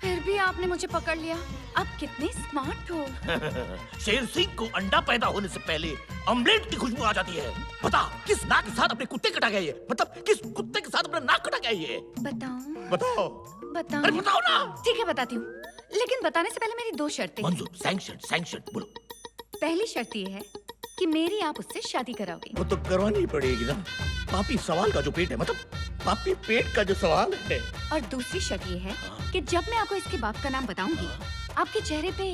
फिर भी आपने मुझे पकड़ लिया। आप कितने स्मार्ट हो। शेर सिंह को अंडा पैदा होने से पहले ऑमलेट की खुशबू आ जाती है। बता, किस नाक के साथ अपने कुत्ते कटा गया ये? मतलब किस कुत्ते के साथ अपना नाक कटा गया ये? बताऊं? बताओ। बताऊं? अरे बताओ ना। ठीक है, बताती हूँ। लेकिन बताने से पहले मेरी 2 शर्तें हैं। मंजूर, सैंक्शन, बोलो। पहली शर्त ये है कि मेरी आप उससे शादी कराओगे। वो तो करवानी पड़ेगी ना। पापी सवाल का जो पेट है, मतलब पापी पेट का जो सवाल है। और दूसरी शर्त ये है कि जब मैं आपको इसके बाप का नाम बताऊंगी, आपके चेहरे पे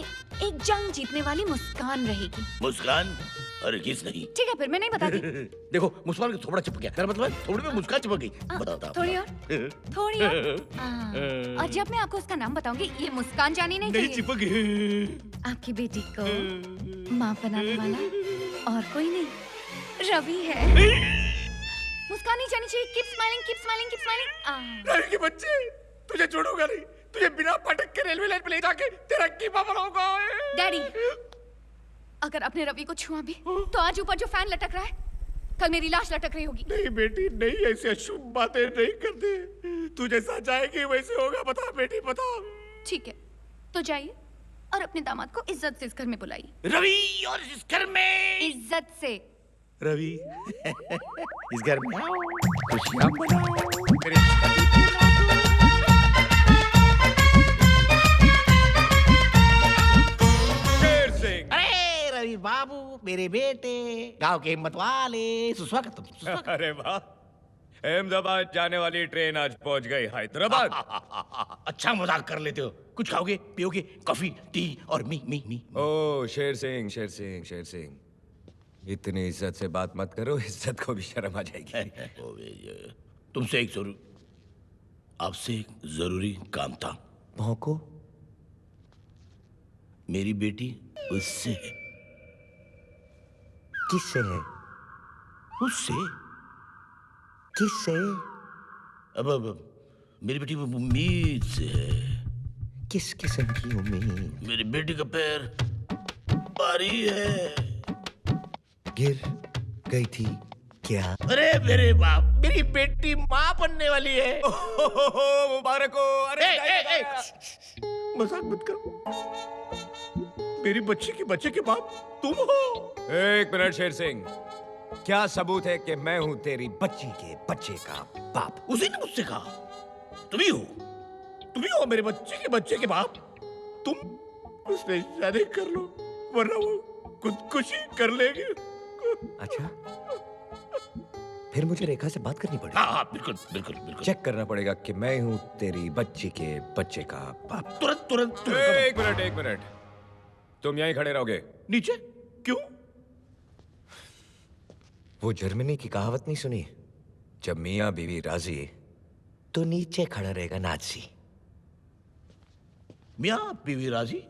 एक जंग जीतने वाली मुस्कान रहेगी। मुस्कान? अरे किस नहीं। ठीक है, फिर मैं नहीं बताती। देखो मुस्कान का थोड़ा चिपक गया, मेरा मतलब थोड़ी में मुस्कान चिपक गई। बताता थोड़ी और। और जब मैं आपको उसका नाम बताऊंगी, ये मुस्कान जानी नहीं चाहिए। चिपक गई। आपकी बेटी को माँ बनाने वाला और कोई नहीं, रवि है। मुस्कान नहीं जानी चाहिए। Keep smiling, keep smiling, keep smiling. Ravi के बच्चे, तुझे छोड़ूंगा नहीं। तुझे बिना पटक के रेलवे लाइन पे ले जाके तेरा कीमा बनाऊंगा। डैडी, अगर आपने रवि को छुआ भी तो आज ऊपर जो फैन लटक रहा है, कल मेरी लाश लटक रही होगी। नहीं बेटी, नहीं, ऐसी अशुभ बातें नहीं करते। तू जैसा चाहेगी वैसे होगा। बता बेटी, बता। ठीक है, तो जाइए और अपने दामाद को इज्जत से इस घर में बुलाइए। रवि, और इस घर में इज्जत से। रवि इस घर में आओ, खुशियां मनाओ। अरे रवि बाबू, मेरे बेटे, गांव के हिम्मत वाले, सुस्वागतम। अरे वाह, अहमदाबाद जाने वाली ट्रेन आज पहुंच गई हैदराबाद। अच्छा मजाक कर लेते हो। कुछ खाओगे, पियोगे? कॉफी, टी और मी। ओ शेर सिंह, इतनी इज्जत से बात मत करो, इज्जत को भी शर्म आ जाएगी। तुमसे आपसे एक जरूरी काम था। भौंको। मेरी बेटी उससे है। किससे है? उससे। किससे? अब मेरी बेटी उम्मीद से है। किस किस्म की उम्मीद? मेरी बेटी का पैर भारी है। गिर गई थी क्या? अरे मेरे बाप, मेरी बेटी माँ बनने वाली है। मुबारक हो। अरे मजाक मत करो। मेरी बच्ची के बच्चे के बाप तुम हो। एक मिनट शेर सिंह, क्या सबूत है कि मैं हूं तेरी बच्ची के बच्चे का बाप? उसी ने मुझसे कहा, तुम ही हो मेरे बच्चे के बाप। तुम उससे शादी कर लो, वरना वो खुदकुशी कर लेगी। अच्छा, फिर मुझे रेखा से बात करनी पड़ेगी। हाँ, बिल्कुल। चेक करना पड़ेगा कि मैं हूं तेरी बच्ची के बच्चे का बाप। तुरंत। एक मिनट, तुम यहीं खड़े रहोगे। नीचे? क्यों? वो जर्मनी की कहावत नहीं सुनी? जब मियाँ बीवी राजी तो नीचे खड़ा रहेगा नाजी। मियाँ बीवी राजी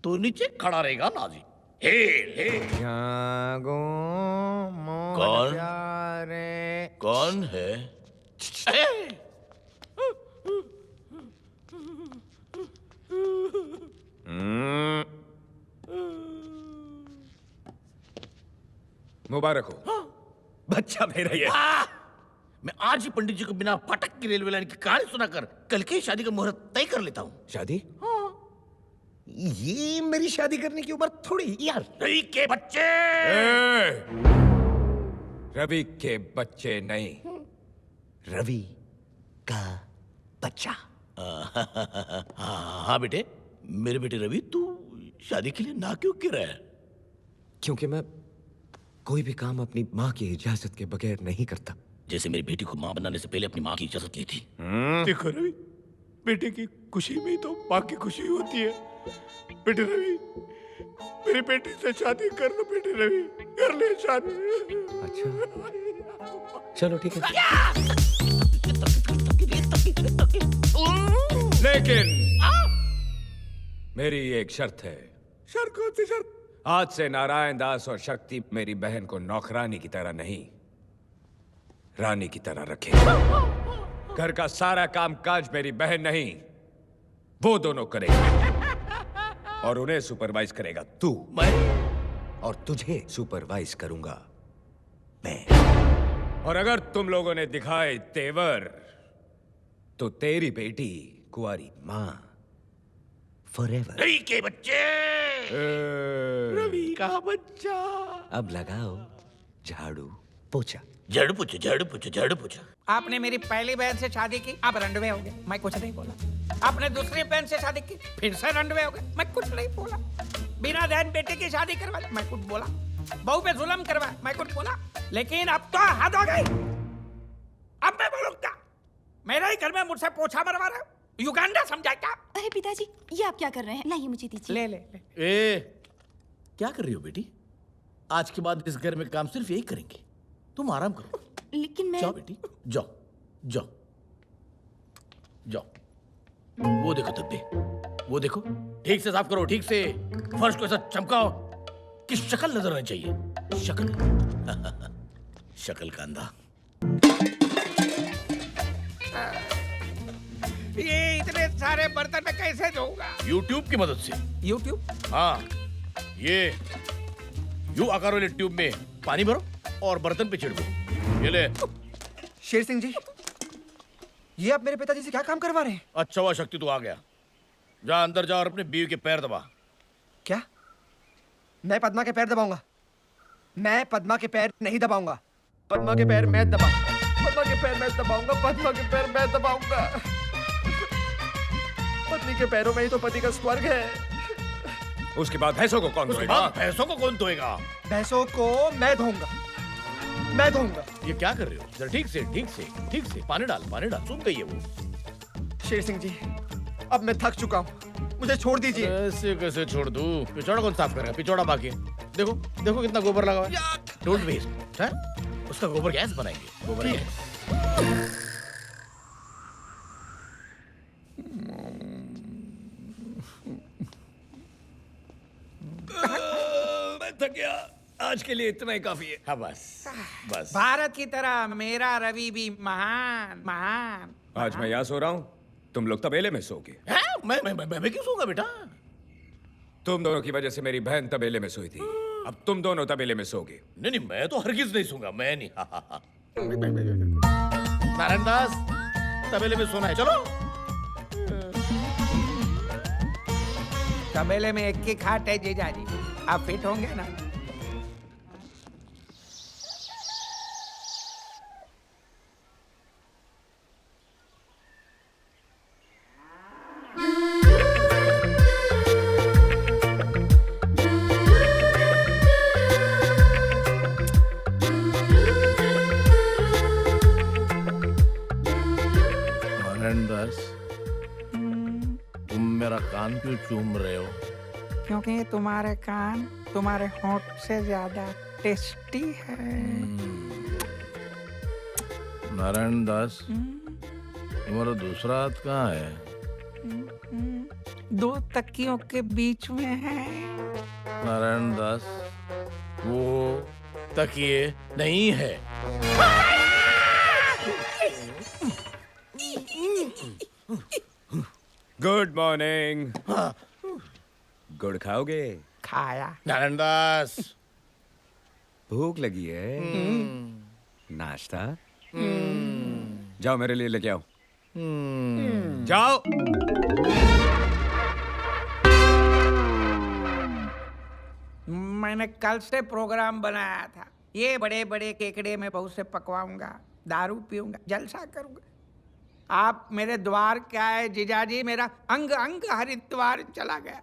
तो नीचे खड़ा रहेगा नाजी। कौन है? मुबारक हो। बच्चा मेरा ही है। मैं आज ही पंडित जी को बिना फाटक की रेलवे लाइन की कहानी सुनाकर कल की शादी का मुहूर्त तय कर लेता हूँ। शादी? ये मेरी शादी करने की उम्र थोड़ी यार। रवि के बच्चे। रवि के बच्चे नहीं, रवि का बच्चा। हाँ बेटे, मेरे बेटे रवि, तू शादी के लिए ना क्यों कह रहा है? क्योंकि मैं कोई भी काम अपनी माँ की इजाजत के बगैर नहीं करता। जैसे मेरी बेटी को माँ बनाने से पहले अपनी माँ की इजाजत ली थी। देखो रवि, बेटे की खुशी में तो माँ की खुशी होती है। बेटे रवि, मेरी बेटी से शादी कर लो। बेटे रवि, कर ले शादी। अच्छा, चलो ठीक है। लेकिन मेरी एक शर्त है। शर्त कौन सी शर्त? आज से नारायण दास और शक्ति मेरी बहन को नौकरानी की तरह नहीं, रानी की तरह रखे। घर का सारा काम काज मेरी बहन नहीं, वो दोनों करेंगे, और उन्हें सुपरवाइज करेगा तू। मैं? और तुझे सुपरवाइज करूंगा मैं। और अगर तुम लोगों ने दिखाए तेवर, तो तेरी बेटी कुंवारी माँ फॉरएवर। रवि के बच्चे। रवि का बच्चा। अब लगाओ झाड़ू पोछा। झाड़ू पोछा। आपने मेरी पहली बहन से शादी की, आप रंडवे हो गए। मैं कुछ नहीं बोला। आपने दूसरी बहन से शादी की, फिर से रंडवे हो गए। मैं कुछ नहीं बोला। बिना बहन बेटे की शादी करवा ली, मैं कुछ बोला। बहू पे जुल्म करवाया, मैं कुछ बोला। लेकिन अब तो हद हो गई। अब मैं बोलूंगा, मेरे ही घर में मुझसे पोछा मरवा रहे हो। युगांडा समझा क्या? अरे पिताजी, ये आप क्या कर रहे हैं? लाइए मुझे दीजिए। ले ले। ए, क्या कर रही हो बेटी? आज के बाद इस घर में काम सिर्फ यही करेंगे। तुम आराम करो। लेकिन मैं... जाओ बेटी, जाओ जाओ जाओ। वो देखो धब्बे, वो देखो। ठीक से साफ करो, ठीक से। फर्श को ऐसा चमकाओ कि शक्ल नजर आनी चाहिए। शक्ल शक्ल का अंधा। ये इतने सारे बर्तन में कैसे धोऊंगा? YouTube की मदद से। YouTube? हाँ, ये यू आकार वाले ट्यूब में पानी भरो और बर्तन पे छिड़को। ये ले। शेर सिंह जी, ये आप मेरे पिताजी से क्या काम करवा रहे हैं? अच्छा हुआ शक्ति तू आ गया। जा अंदर जा और अपने बीवी के पैर दबा। क्या? मैं पद्मा के पैर दबाऊंगा? मैं पद्मा के पैर नहीं दबाऊंगा। पद्मा के पैर मैं दबाऊंगा। पद्मा के पैर मैं दबाऊंगा। पद्मा के पैर मैं दबाऊंगा। पत्नी के पैरों में ही तो पति का स्वर्ग है। उसके बाद भैंसों को कौन धोएगा? भैंसों को कौन धोएगा? भैंसों को मैं धोऊंगा। मैं धोऊंगा। ये क्या कर रहे हो? जरा ठीक से, ठीक से, ठीक से। पानी डाल, पानी डाल। सुन गई है वो। शेर सिंह जी, अब मैं थक चुका हूँ, मुझे छोड़ दीजिए। ऐसे कैसे छोड़ दूं? पिछौड़ा कौन साफ करेगा? पिछौड़ा बाकी है। देखो, देखो कितना गोबर लगा हुआ है। Don't waste. हैं? उसका गोबर गैस बनाएंगे। गोबर गैस। मैं थक गया। आज के लिए इतना ही काफी है। हाँ बस, बस। भारत की तरह मेरा रवि भी महान महान। आज मैं यहाँ सो रहा हूँ, तुम लोग तबेले में सोगे। मैं क्यों सोऊंगा बेटा? तुम दोनों की वजह से मेरी बहन तबेले में सोई थी। अब तुम दोनों तबेले में सोगे। नहीं नहीं, मैं तो हरगिज नहीं सूंगा। मैं नहीं। नारायण दास, तबेले में सोना है। चलो। तबेले में एक की खाट है जीजाजी, आप फिट होंगे ना? तुम मेरा कान क्यों चूम रहे हो? क्योंकि तुम्हारे कान तुम्हारे होंठ से ज्यादा टेस्टी है। नारायण दास, तुम्हारा दूसरा हाथ कहाँ है? दो तकियों के बीच में है। नारायण दास, वो तकिए नहीं है। Good morning. गुड़ खाओगे? खाया। नारायण दास, भूख लगी है? नाश्ता? जाओ मेरे लिए लेके आओ। जाओ। मैंने कल से प्रोग्राम बनाया था। ये बड़े बड़े केकड़े में बहू से पकवाऊंगा, दारू पीऊंगा, जलसा करूंगा। आप मेरे द्वार क्या है जीजाजी? मेरा अंग अंग हरिद्वार चला गया।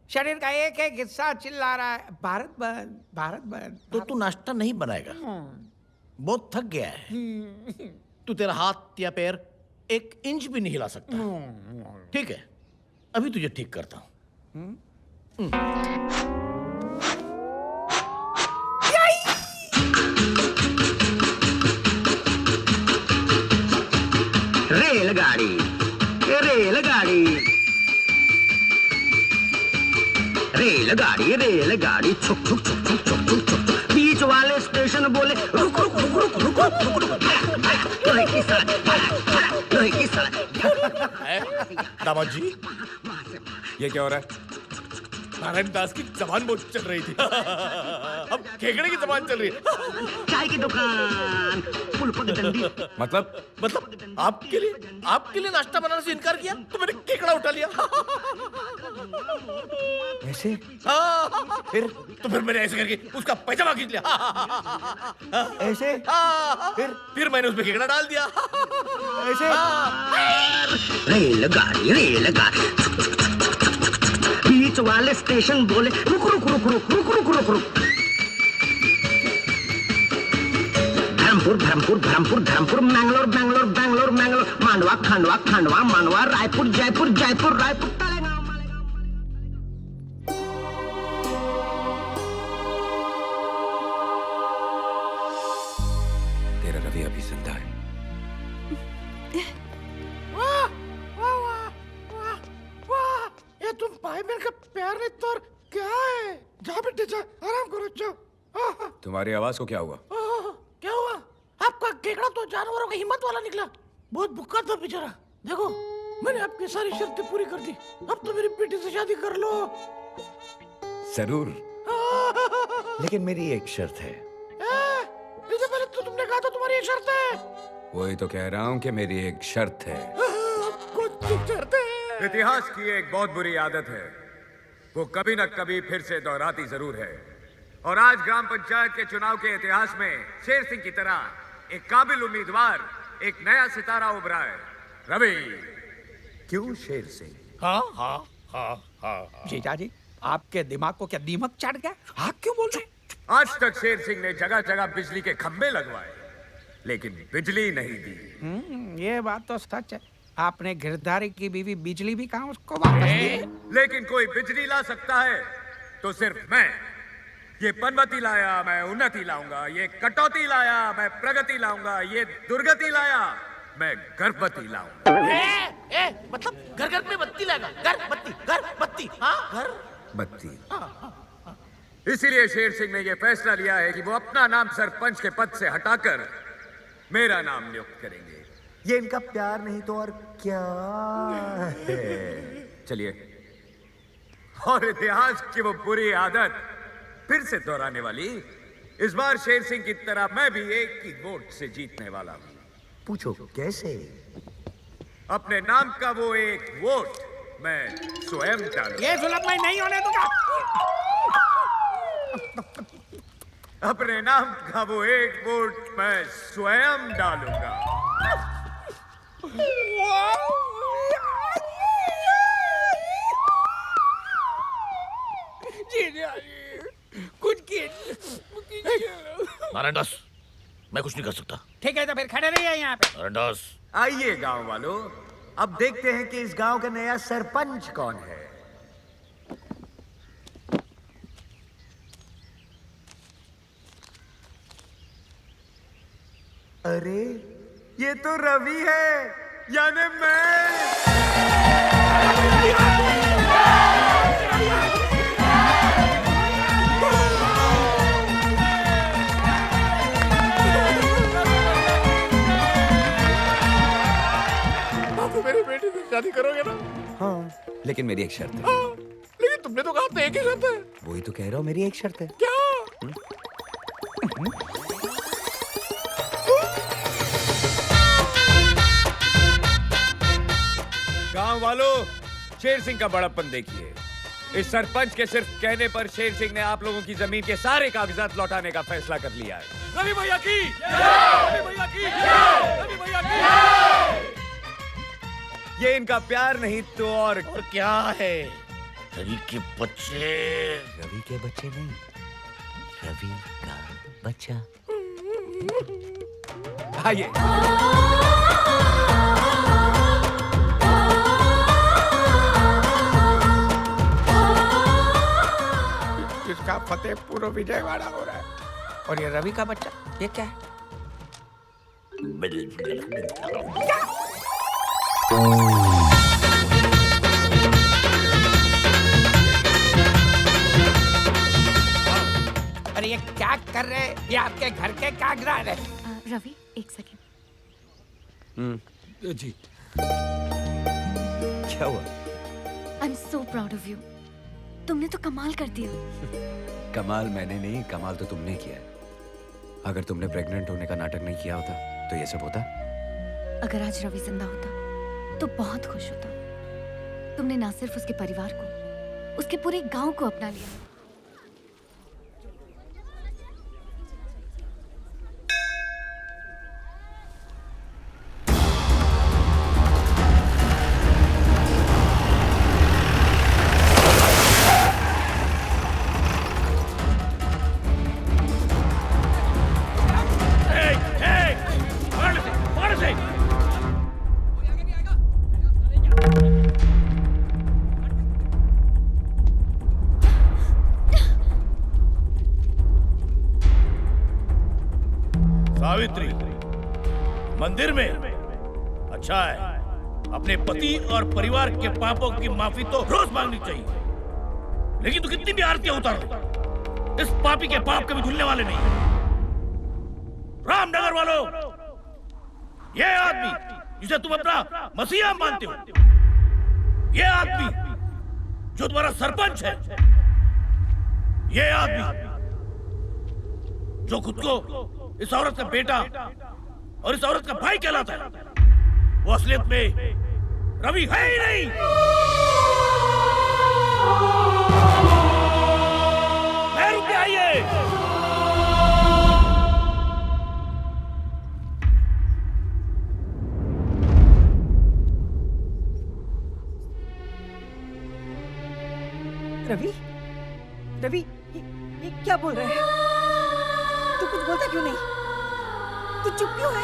शरीर का एक एक हिस्सा चिल्ला रहा है, भारत बंद, भारत बंद। तो तू नाश्ता नहीं बनाएगा? बहुत थक गया है। तू तेरा हाथ या पैर 1 इंच भी नहीं हिला सकता। ठीक है, अभी तुझे ठीक करता हूं। रेलगाड़ी, रेलगाड़ी, रेलगाड़ी, रेलगाड़ी, छुक छुक छुक छुक छुक छुक छुक। बीच वाले स्टेशन बोले रुक रुक रुक रुक रुक रुक रुक। लोहे की सड़क, लोहे की सड़क। दामाद जी, ये क्या हो रहा है? नारायण दास की जबान बहुत चल रही थी। अब केकड़े की जबान चल रही है। चाय की दुकान, पुल पगडंडी। मतलब आपके लिए नाश्ता बनाने से इनकार किया तो मैंने केकड़ा उठा लिया। ऐसे? फिर मैंने ऐसे करके उसका पैजामा खींच लिया। ऐसे? फिर मैंने उसमें केकड़ा डाल दिया। ऐसे? रेलगाड़ी रेलगाड़ी बीच वाले स्टेशन बोले रुक रुक रुक रुक रुक रुक रुक रुक धर्मपुर धर्मपुर धर्मपुर धर्मपुर मैंगलोर बैंगलोर बैंगलोर मैंगलोर मांडवा खांडवा खांडवा मांडवा रायपुर जयपुर जयपुर रायपुर तेरा रवि अभी जिंदा है। वाह वाह वाह वाह वाह, ये तुम भाई बहन का प्यार नहीं तो और क्या है? जा बेटे जा, आराम करो जाओ। तुम्हारी आवाज को क्या हुआ? क्या हुआ? आपका केकड़ा तो जानवरों की हिम्मत वाला निकला। बहुत भूखा था बेचारा। देखो मैंने आपकी सारी शर्तें पूरी कर दी। अब तो मेरी बेटी से शादी कर लो। जरूर, लेकिन मेरी एक शर्त है। इससे पहले तो तुमने कहा था तुम्हारी एक शर्त है। वही तो कह रहा हूँ कि मेरी एक शर्त है। कुछ शर्त है। इतिहास की एक बहुत बुरी आदत है, वो कभी न कभी फिर से दोहराती जरूर है। और आज ग्राम पंचायत के चुनाव के इतिहास में शेर सिंह की तरह एक काबिल उम्मीदवार, एक नया सितारा उभरा है। रवि, क्यों शेर सिंह? हाँ हाँ हाँ हाँ जीजाजी, आपके दिमाग को क्या दीमक चढ़ गया? हाँ क्यों बोल रहे? आज तक शेर सिंह ने जगह जगह बिजली के खंभे लगवाए, लेकिन बिजली नहीं दी। ये बात तो सच है। आपने गिरधारी की बीवी बिजली भी कहा उसको वापस दी। लेकिन कोई बिजली ला सकता है तो सिर्फ मैं। ये पनवती लाया, मैं उन्नति लाऊंगा। ये कटौती लाया, मैं प्रगति लाऊंगा। ये दुर्गति लाया, मैं गर्भवती लाऊंगा। मतलब घर घर में बत्ती लगा। घर बत्ती हाँ घर बत्ती। इसीलिए शेर सिंह ने यह फैसला लिया है कि वो अपना नाम सरपंच के पद से हटाकर मेरा नाम नियुक्त करेंगे। ये इनका प्यार नहीं तो और क्या है? चलिए, और इतिहास की वो बुरी आदत फिर से दोहराने वाली, इस बार शेर सिंह की तरह मैं भी एक ही वोट से जीतने वाला हूं। पूछो कैसे? अपने नाम का वो एक वोट मैं स्वयं डालूंगा। ये सुलभ मैं नहीं होने दूंगा। अपने नाम का वो एक वोट मैं स्वयं डालूंगा। कुछ नारायण दास, मैं कुछ नहीं कर सकता। ठीक है तो फिर खड़े रहिए यहाँ पे। नारायण दास, आइए गांव वालों, अब देखते हैं कि इस गांव का नया सरपंच कौन है। अरे ये तो रवि है, यानी मैं। मेरी बेटी से शादी करोगे ना? हाँ, लेकिन मेरी एक शर्त है। हाँ, लेकिन तुमने तो कहा था एक ही शर्त है। वही तो कह रहा हूँ, मेरी एक शर्त है। क्या? गांव वालों, शेर सिंह का बड़प्पन देखिए। इस सरपंच के सिर्फ कहने पर शेर सिंह ने आप लोगों की जमीन के सारे कागजात लौटाने का फैसला कर लिया है। रवि भैया की, रवि भैया की, रवि भैया की। ये इनका प्यार नहीं तो और क्या है? रवि के बच्चे। रवि के बच्चे नहीं, रवि का बच्चा। आइए। इसका फतेहपुर विजयवाड़ा हो रहा है और ये रवि का बच्चा, ये क्या है? अरे ये क्या कर रहे हैं? ये आपके घर के कागजात है। रवि एक सेकंड। जी क्या हुआ? I am so proud of you. तुमने तो कमाल कर दिया। कमाल मैंने नहीं, कमाल तो तुमने किया। अगर तुमने प्रेग्नेंट होने का नाटक नहीं किया होता तो ये सब होता। अगर आज रवि जिंदा होता तो बहुत खुश होता। तुमने ना सिर्फ उसके परिवार को, उसके पूरे गांव को अपना लिया। सावित्री मंदिर में? अच्छा है, अपने पति और परिवार के पापों की माफी तो रोज मांगनी चाहिए, लेकिन तू कितनी भी आरतियां उतार, इस पापी के पाप कभी धुलने वाले नहीं। रामनगर वालों, ये आदमी जिसे तुम अपना मसीहा मानते हो, ये आदमी जो तुम्हारा सरपंच है, ये आदमी जो खुद को इस औरत का बेटा और इस औरत का भाई कहलाता है, वो असलियत में रवि है ही नहीं। मैं रुक के आइए। रवि, रवि, ये क्या बोल रहा है? तू कुछ बोलता क्यों नहीं? तू चुप क्यों है?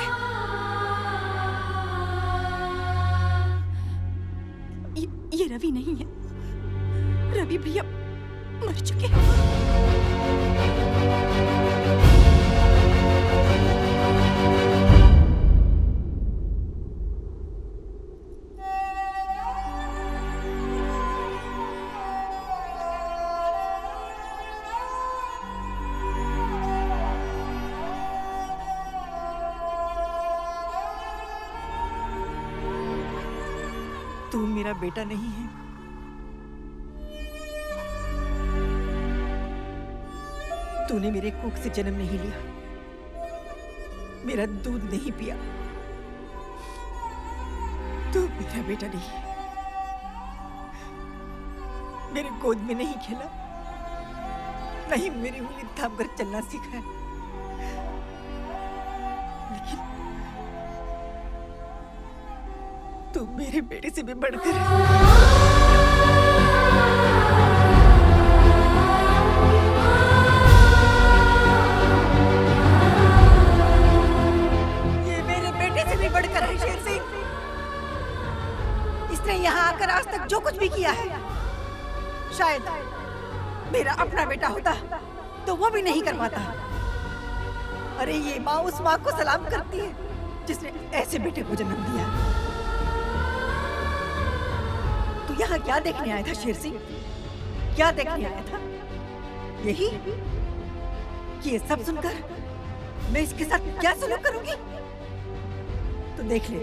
ये रवि नहीं है। रवि भैया मर चुके हैं। तू मेरा बेटा नहीं है। तूने मेरे कोख से जन्म नहीं लिया, मेरा दूध नहीं पिया। तू मेरा बेटा नहीं है। मेरे गोद में नहीं खेला, नहीं मेरी उंगली थाम कर चलना सीखा है। लेकिन तू मेरे बेटे से भी बढ़कर ये मेरे बेटे से भी बढ़कर है शेर सिंह। इसने यहाँ आकर आज तक जो कुछ भी किया है, शायद मेरा अपना बेटा होता तो वो भी नहीं कर पाता। अरे ये माँ उस माँ को सलाम करती है जिसने ऐसे बेटे को जन्म दिया। तू यहाँ क्या देखने आया था शेर सिंह? क्या देखने आया था? यही कि ये सब सुनकर मैं इसके साथ क्या सलूक करूंगी? तो देख ले,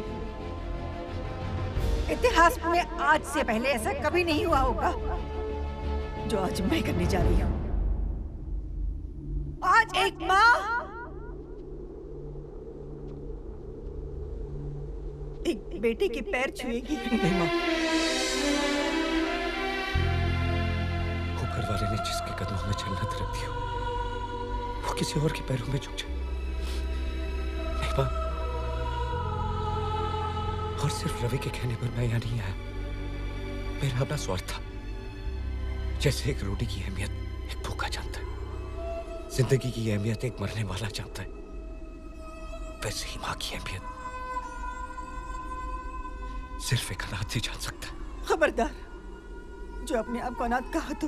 इतिहास में आज से पहले ऐसा कभी नहीं हुआ होगा जो आज मैं करने जा रही हूँ। आज एक माँ एक बेटे के पैर छुएगी। नहीं माँ, ऊपर वाले ने जिसके कदमों में चलना तरफ दिया, वो किसी और के पैरों में झुक जाए। नहीं माँ, और सिर्फ रवि के कहने पर मैं यहाँ नहीं आया। मेरा अपना स्वार्थ था। जैसे एक रोटी की अहमियत एक भूखा जानता है, जिंदगी की अहमियत एक मरने वाला जानता है, वैसे ही माँ की अहमियत सिर्फ एक अनाथ ही जान सकता है। खबरदार, जो अपने आप को अनाथ कहा तो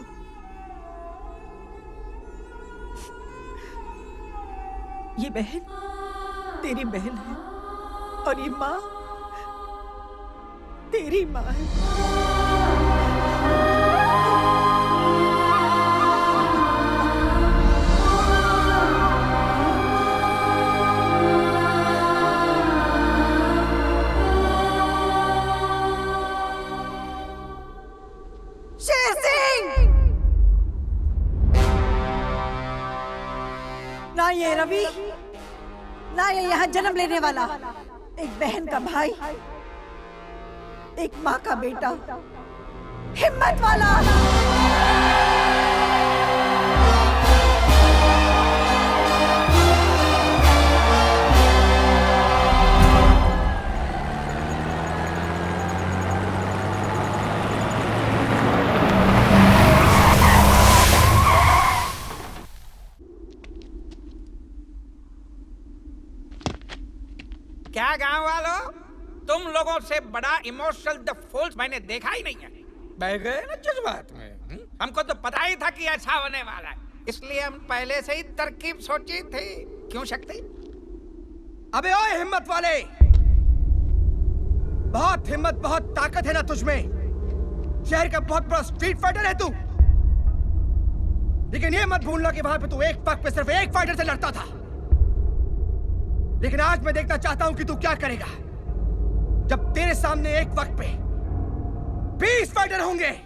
ये बहन तेरी बहन है और ये माँ तेरी माँ है। शेर सिंह! ना ये रवि, ना ये यहाँ जन्म लेने वाला, एक बहन का भाई, एक माँ का बेटा, हिम्मत वाला। क्या गांव वालों, तुम लोगों से बड़ा इमोशनल द फूल्स मैंने देखा ही नहीं है। बह गए ना जज्बात में। हमको तो पता ही था कि ऐसा होने वाला है, इसलिए हम पहले से ही तरकीब सोची थी। क्यों शक्ति? अबे ओए हिम्मत वाले, बहुत हिम्मत बहुत ताकत है ना तुझमें। शहर का बहुत बड़ा स्ट्रीट फाइटर है तू, लेकिन ये मत भूलना कि वहां पे तू एक पग पे सिर्फ एक फाइटर से लड़ता था। लेकिन आज मैं देखना चाहता हूं कि तू क्या करेगा जब तेरे सामने एक वक्त पे 20 फाइटर होंगे।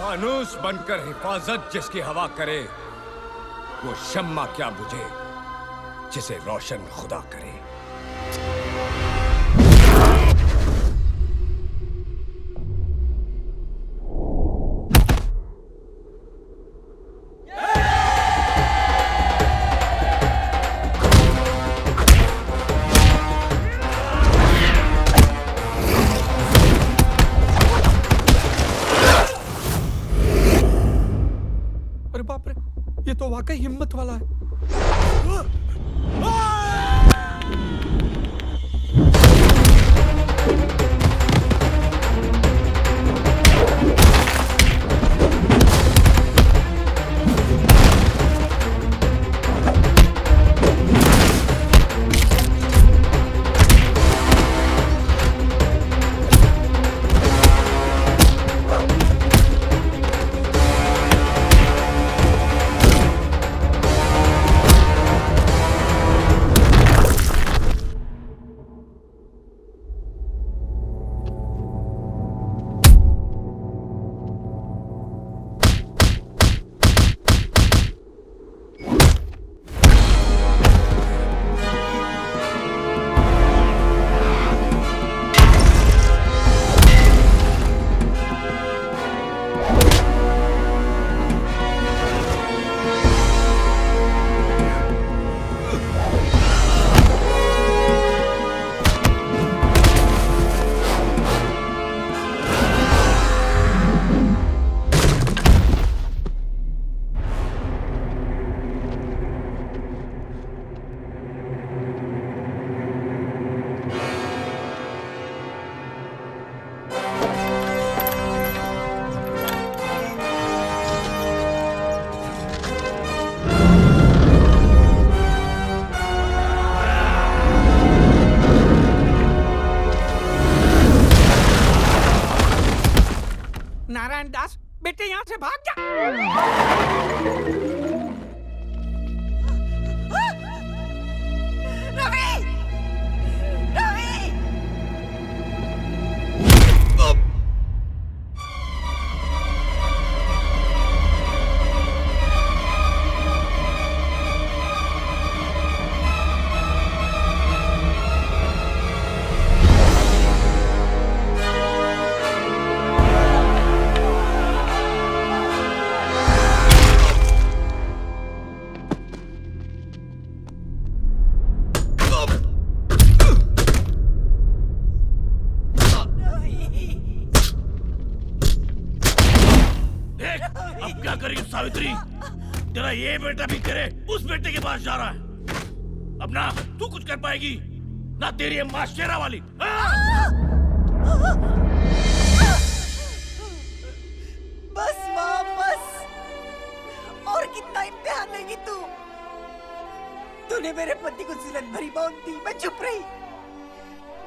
फानूस बनकर हिफाजत जिसकी हवा करे, वो शम्मा क्या बुझे जिसे रोशन खुदा करे। अरे बाप रे, ये तो वाकई हिम्मत वाला है। नारायण दास, बेटे यहाँ से भाग जा। रवि! रवि! अब क्या करेगी सावित्री? तेरा ये बेटा भी तेरे उस बेटे के पास जा रहा है। अब ना तू कुछ कर पाएगी, ना तेरी माँ शेरा वाली। हाँ? बस माँ बस। और कितना इम्तिहान लेगी तू? तूने मेरे पति को जिल्लत भरी मौत दी, मैं चुप रही।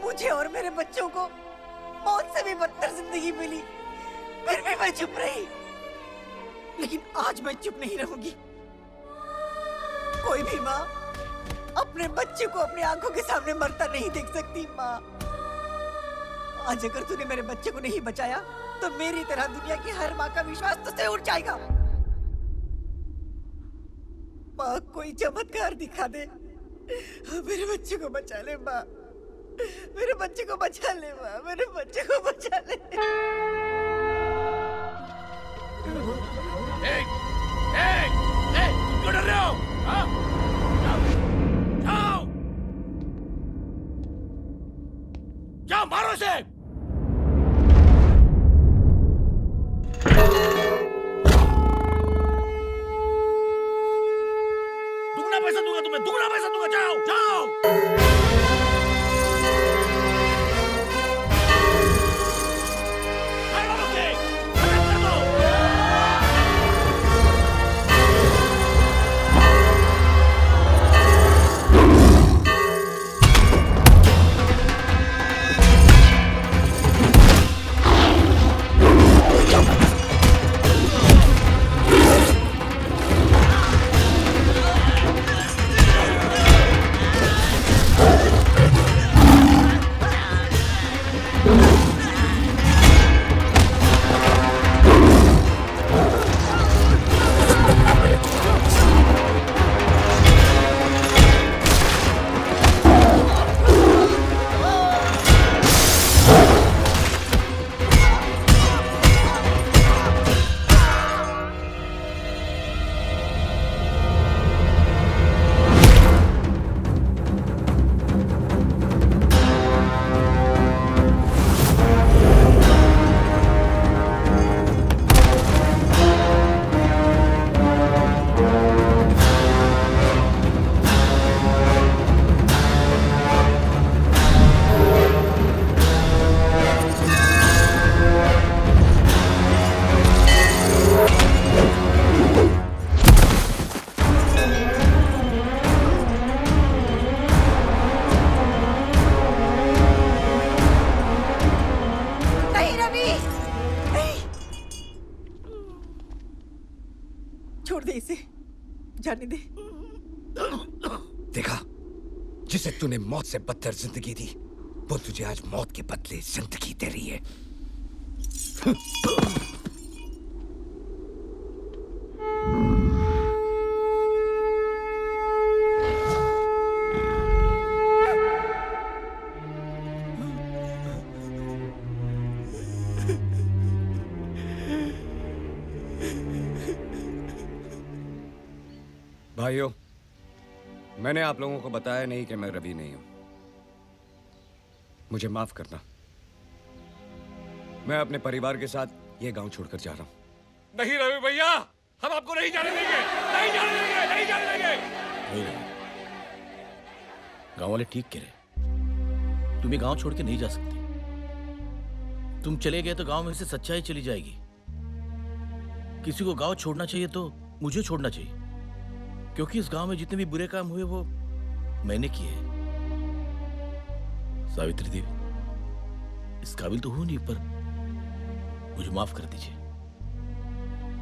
मुझे और मेरे बच्चों को मौत से भी बदतर जिंदगी मिली, फिर भी मैं चुप रही। लेकिन आज मैं चुप नहीं रहूंगी। कोई भी माँ अपने बच्चे को अपनी आंखों के सामने मरता नहीं देख सकती। माँ, आज अगर तूने मेरे बच्चे को नहीं बचाया तो मेरी तरह दुनिया की हर माँ का विश्वास तुझसे उठ जाएगा। माँ, कोई चमत्कार दिखा दे, मेरे बच्चे को बचा ले। माँ, मेरे बच्चे को बचा ले। माँ, मेरे बच्चे को बचा ले। तुम क्यों डर रहे हो? हाँ? जाओ, जाओ मारो से। दुगना पैसा दूंगा तुम्हें, दुगना पैसा दूंगा। जाओ जाओ। छोड़ दे इसे, जाने दे। देखा, जिसे तूने मौत से बदतर जिंदगी दी, वो तुझे आज मौत के बदले जिंदगी दे रही है। भाइयों, मैंने आप लोगों को बताया नहीं कि मैं रवि नहीं हूं। मुझे माफ करना। मैं अपने परिवार के साथ ये गांव छोड़कर जा रहा हूं। नहीं रवि भैया, हम आपको नहीं जाने देंगे, नहीं जाने देंगे, नहीं जाने देंगे। नहीं, गांव वाले ठीक कह रहे। तुम ये गांव छोड़ के नहीं जा सकते। तुम चले गए तो गांव में से सच्चाई चली जाएगी। किसी को गांव छोड़ना चाहिए तो मुझे छोड़ना चाहिए, क्योंकि इस गांव में जितने भी बुरे काम हुए वो मैंने किए हैं। सावित्री देवी, इस काबिल तो हूं नहीं, पर मुझे माफ कर दीजिए।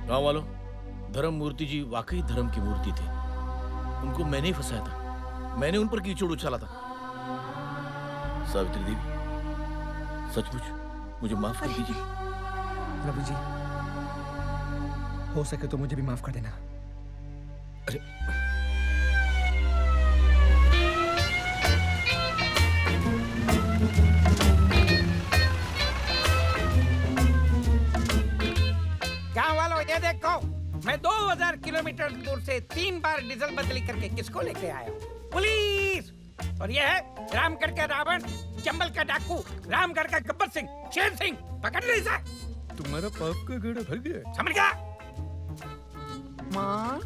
गांव वालों, धर्म मूर्ति जी वाकई धर्म की मूर्ति थे। उनको मैंने ही फंसाया था, मैंने उन पर कीचड़ उछाला था। सावित्री देवी, सचमुच मुझे माफ कर दीजिए। रवि जी, हो सके तो मुझे भी माफ कर देना। अरे गांव वालों, ये देखो, मैं 2000 किलोमीटर दूर से 3 बार डीजल बदली करके किसको लेके आया हूँ? पुलिस। और ये है रामगढ़ का रावण, चंबल का डाकू, रामगढ़ का गब्बर सिंह, शेर सिंह। पकड़ लो इसे। तुम्हारा पाप का गड़ा भर गया। समझ गया? माँ,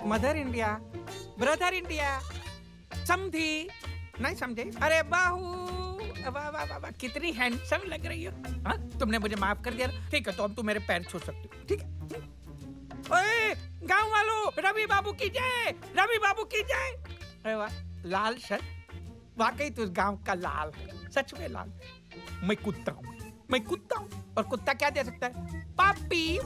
मदर इंडिया, ब्रदर इंडिया, समधी, नहीं समझे? अरे बाहू, वाह वाह वाह वाह, कितनी हैंडसम लग रही हो। हाँ, तुमने मुझे माफ कर दिया ना? ठीक है, तो अब तुम मेरे पैर छू सकते हो, ठीक है? ओए, गांव वालों, रवि बाबू की जय, रवि बाबू की जय। अरे वाह, लाल शर्ट, वाकई तू इस गांव का लाल है, सच में लाल। मैं कुत्ता हूँ, मैं कुत्ता हूँ, और कुत्ता क्या दे सकता है? पापी।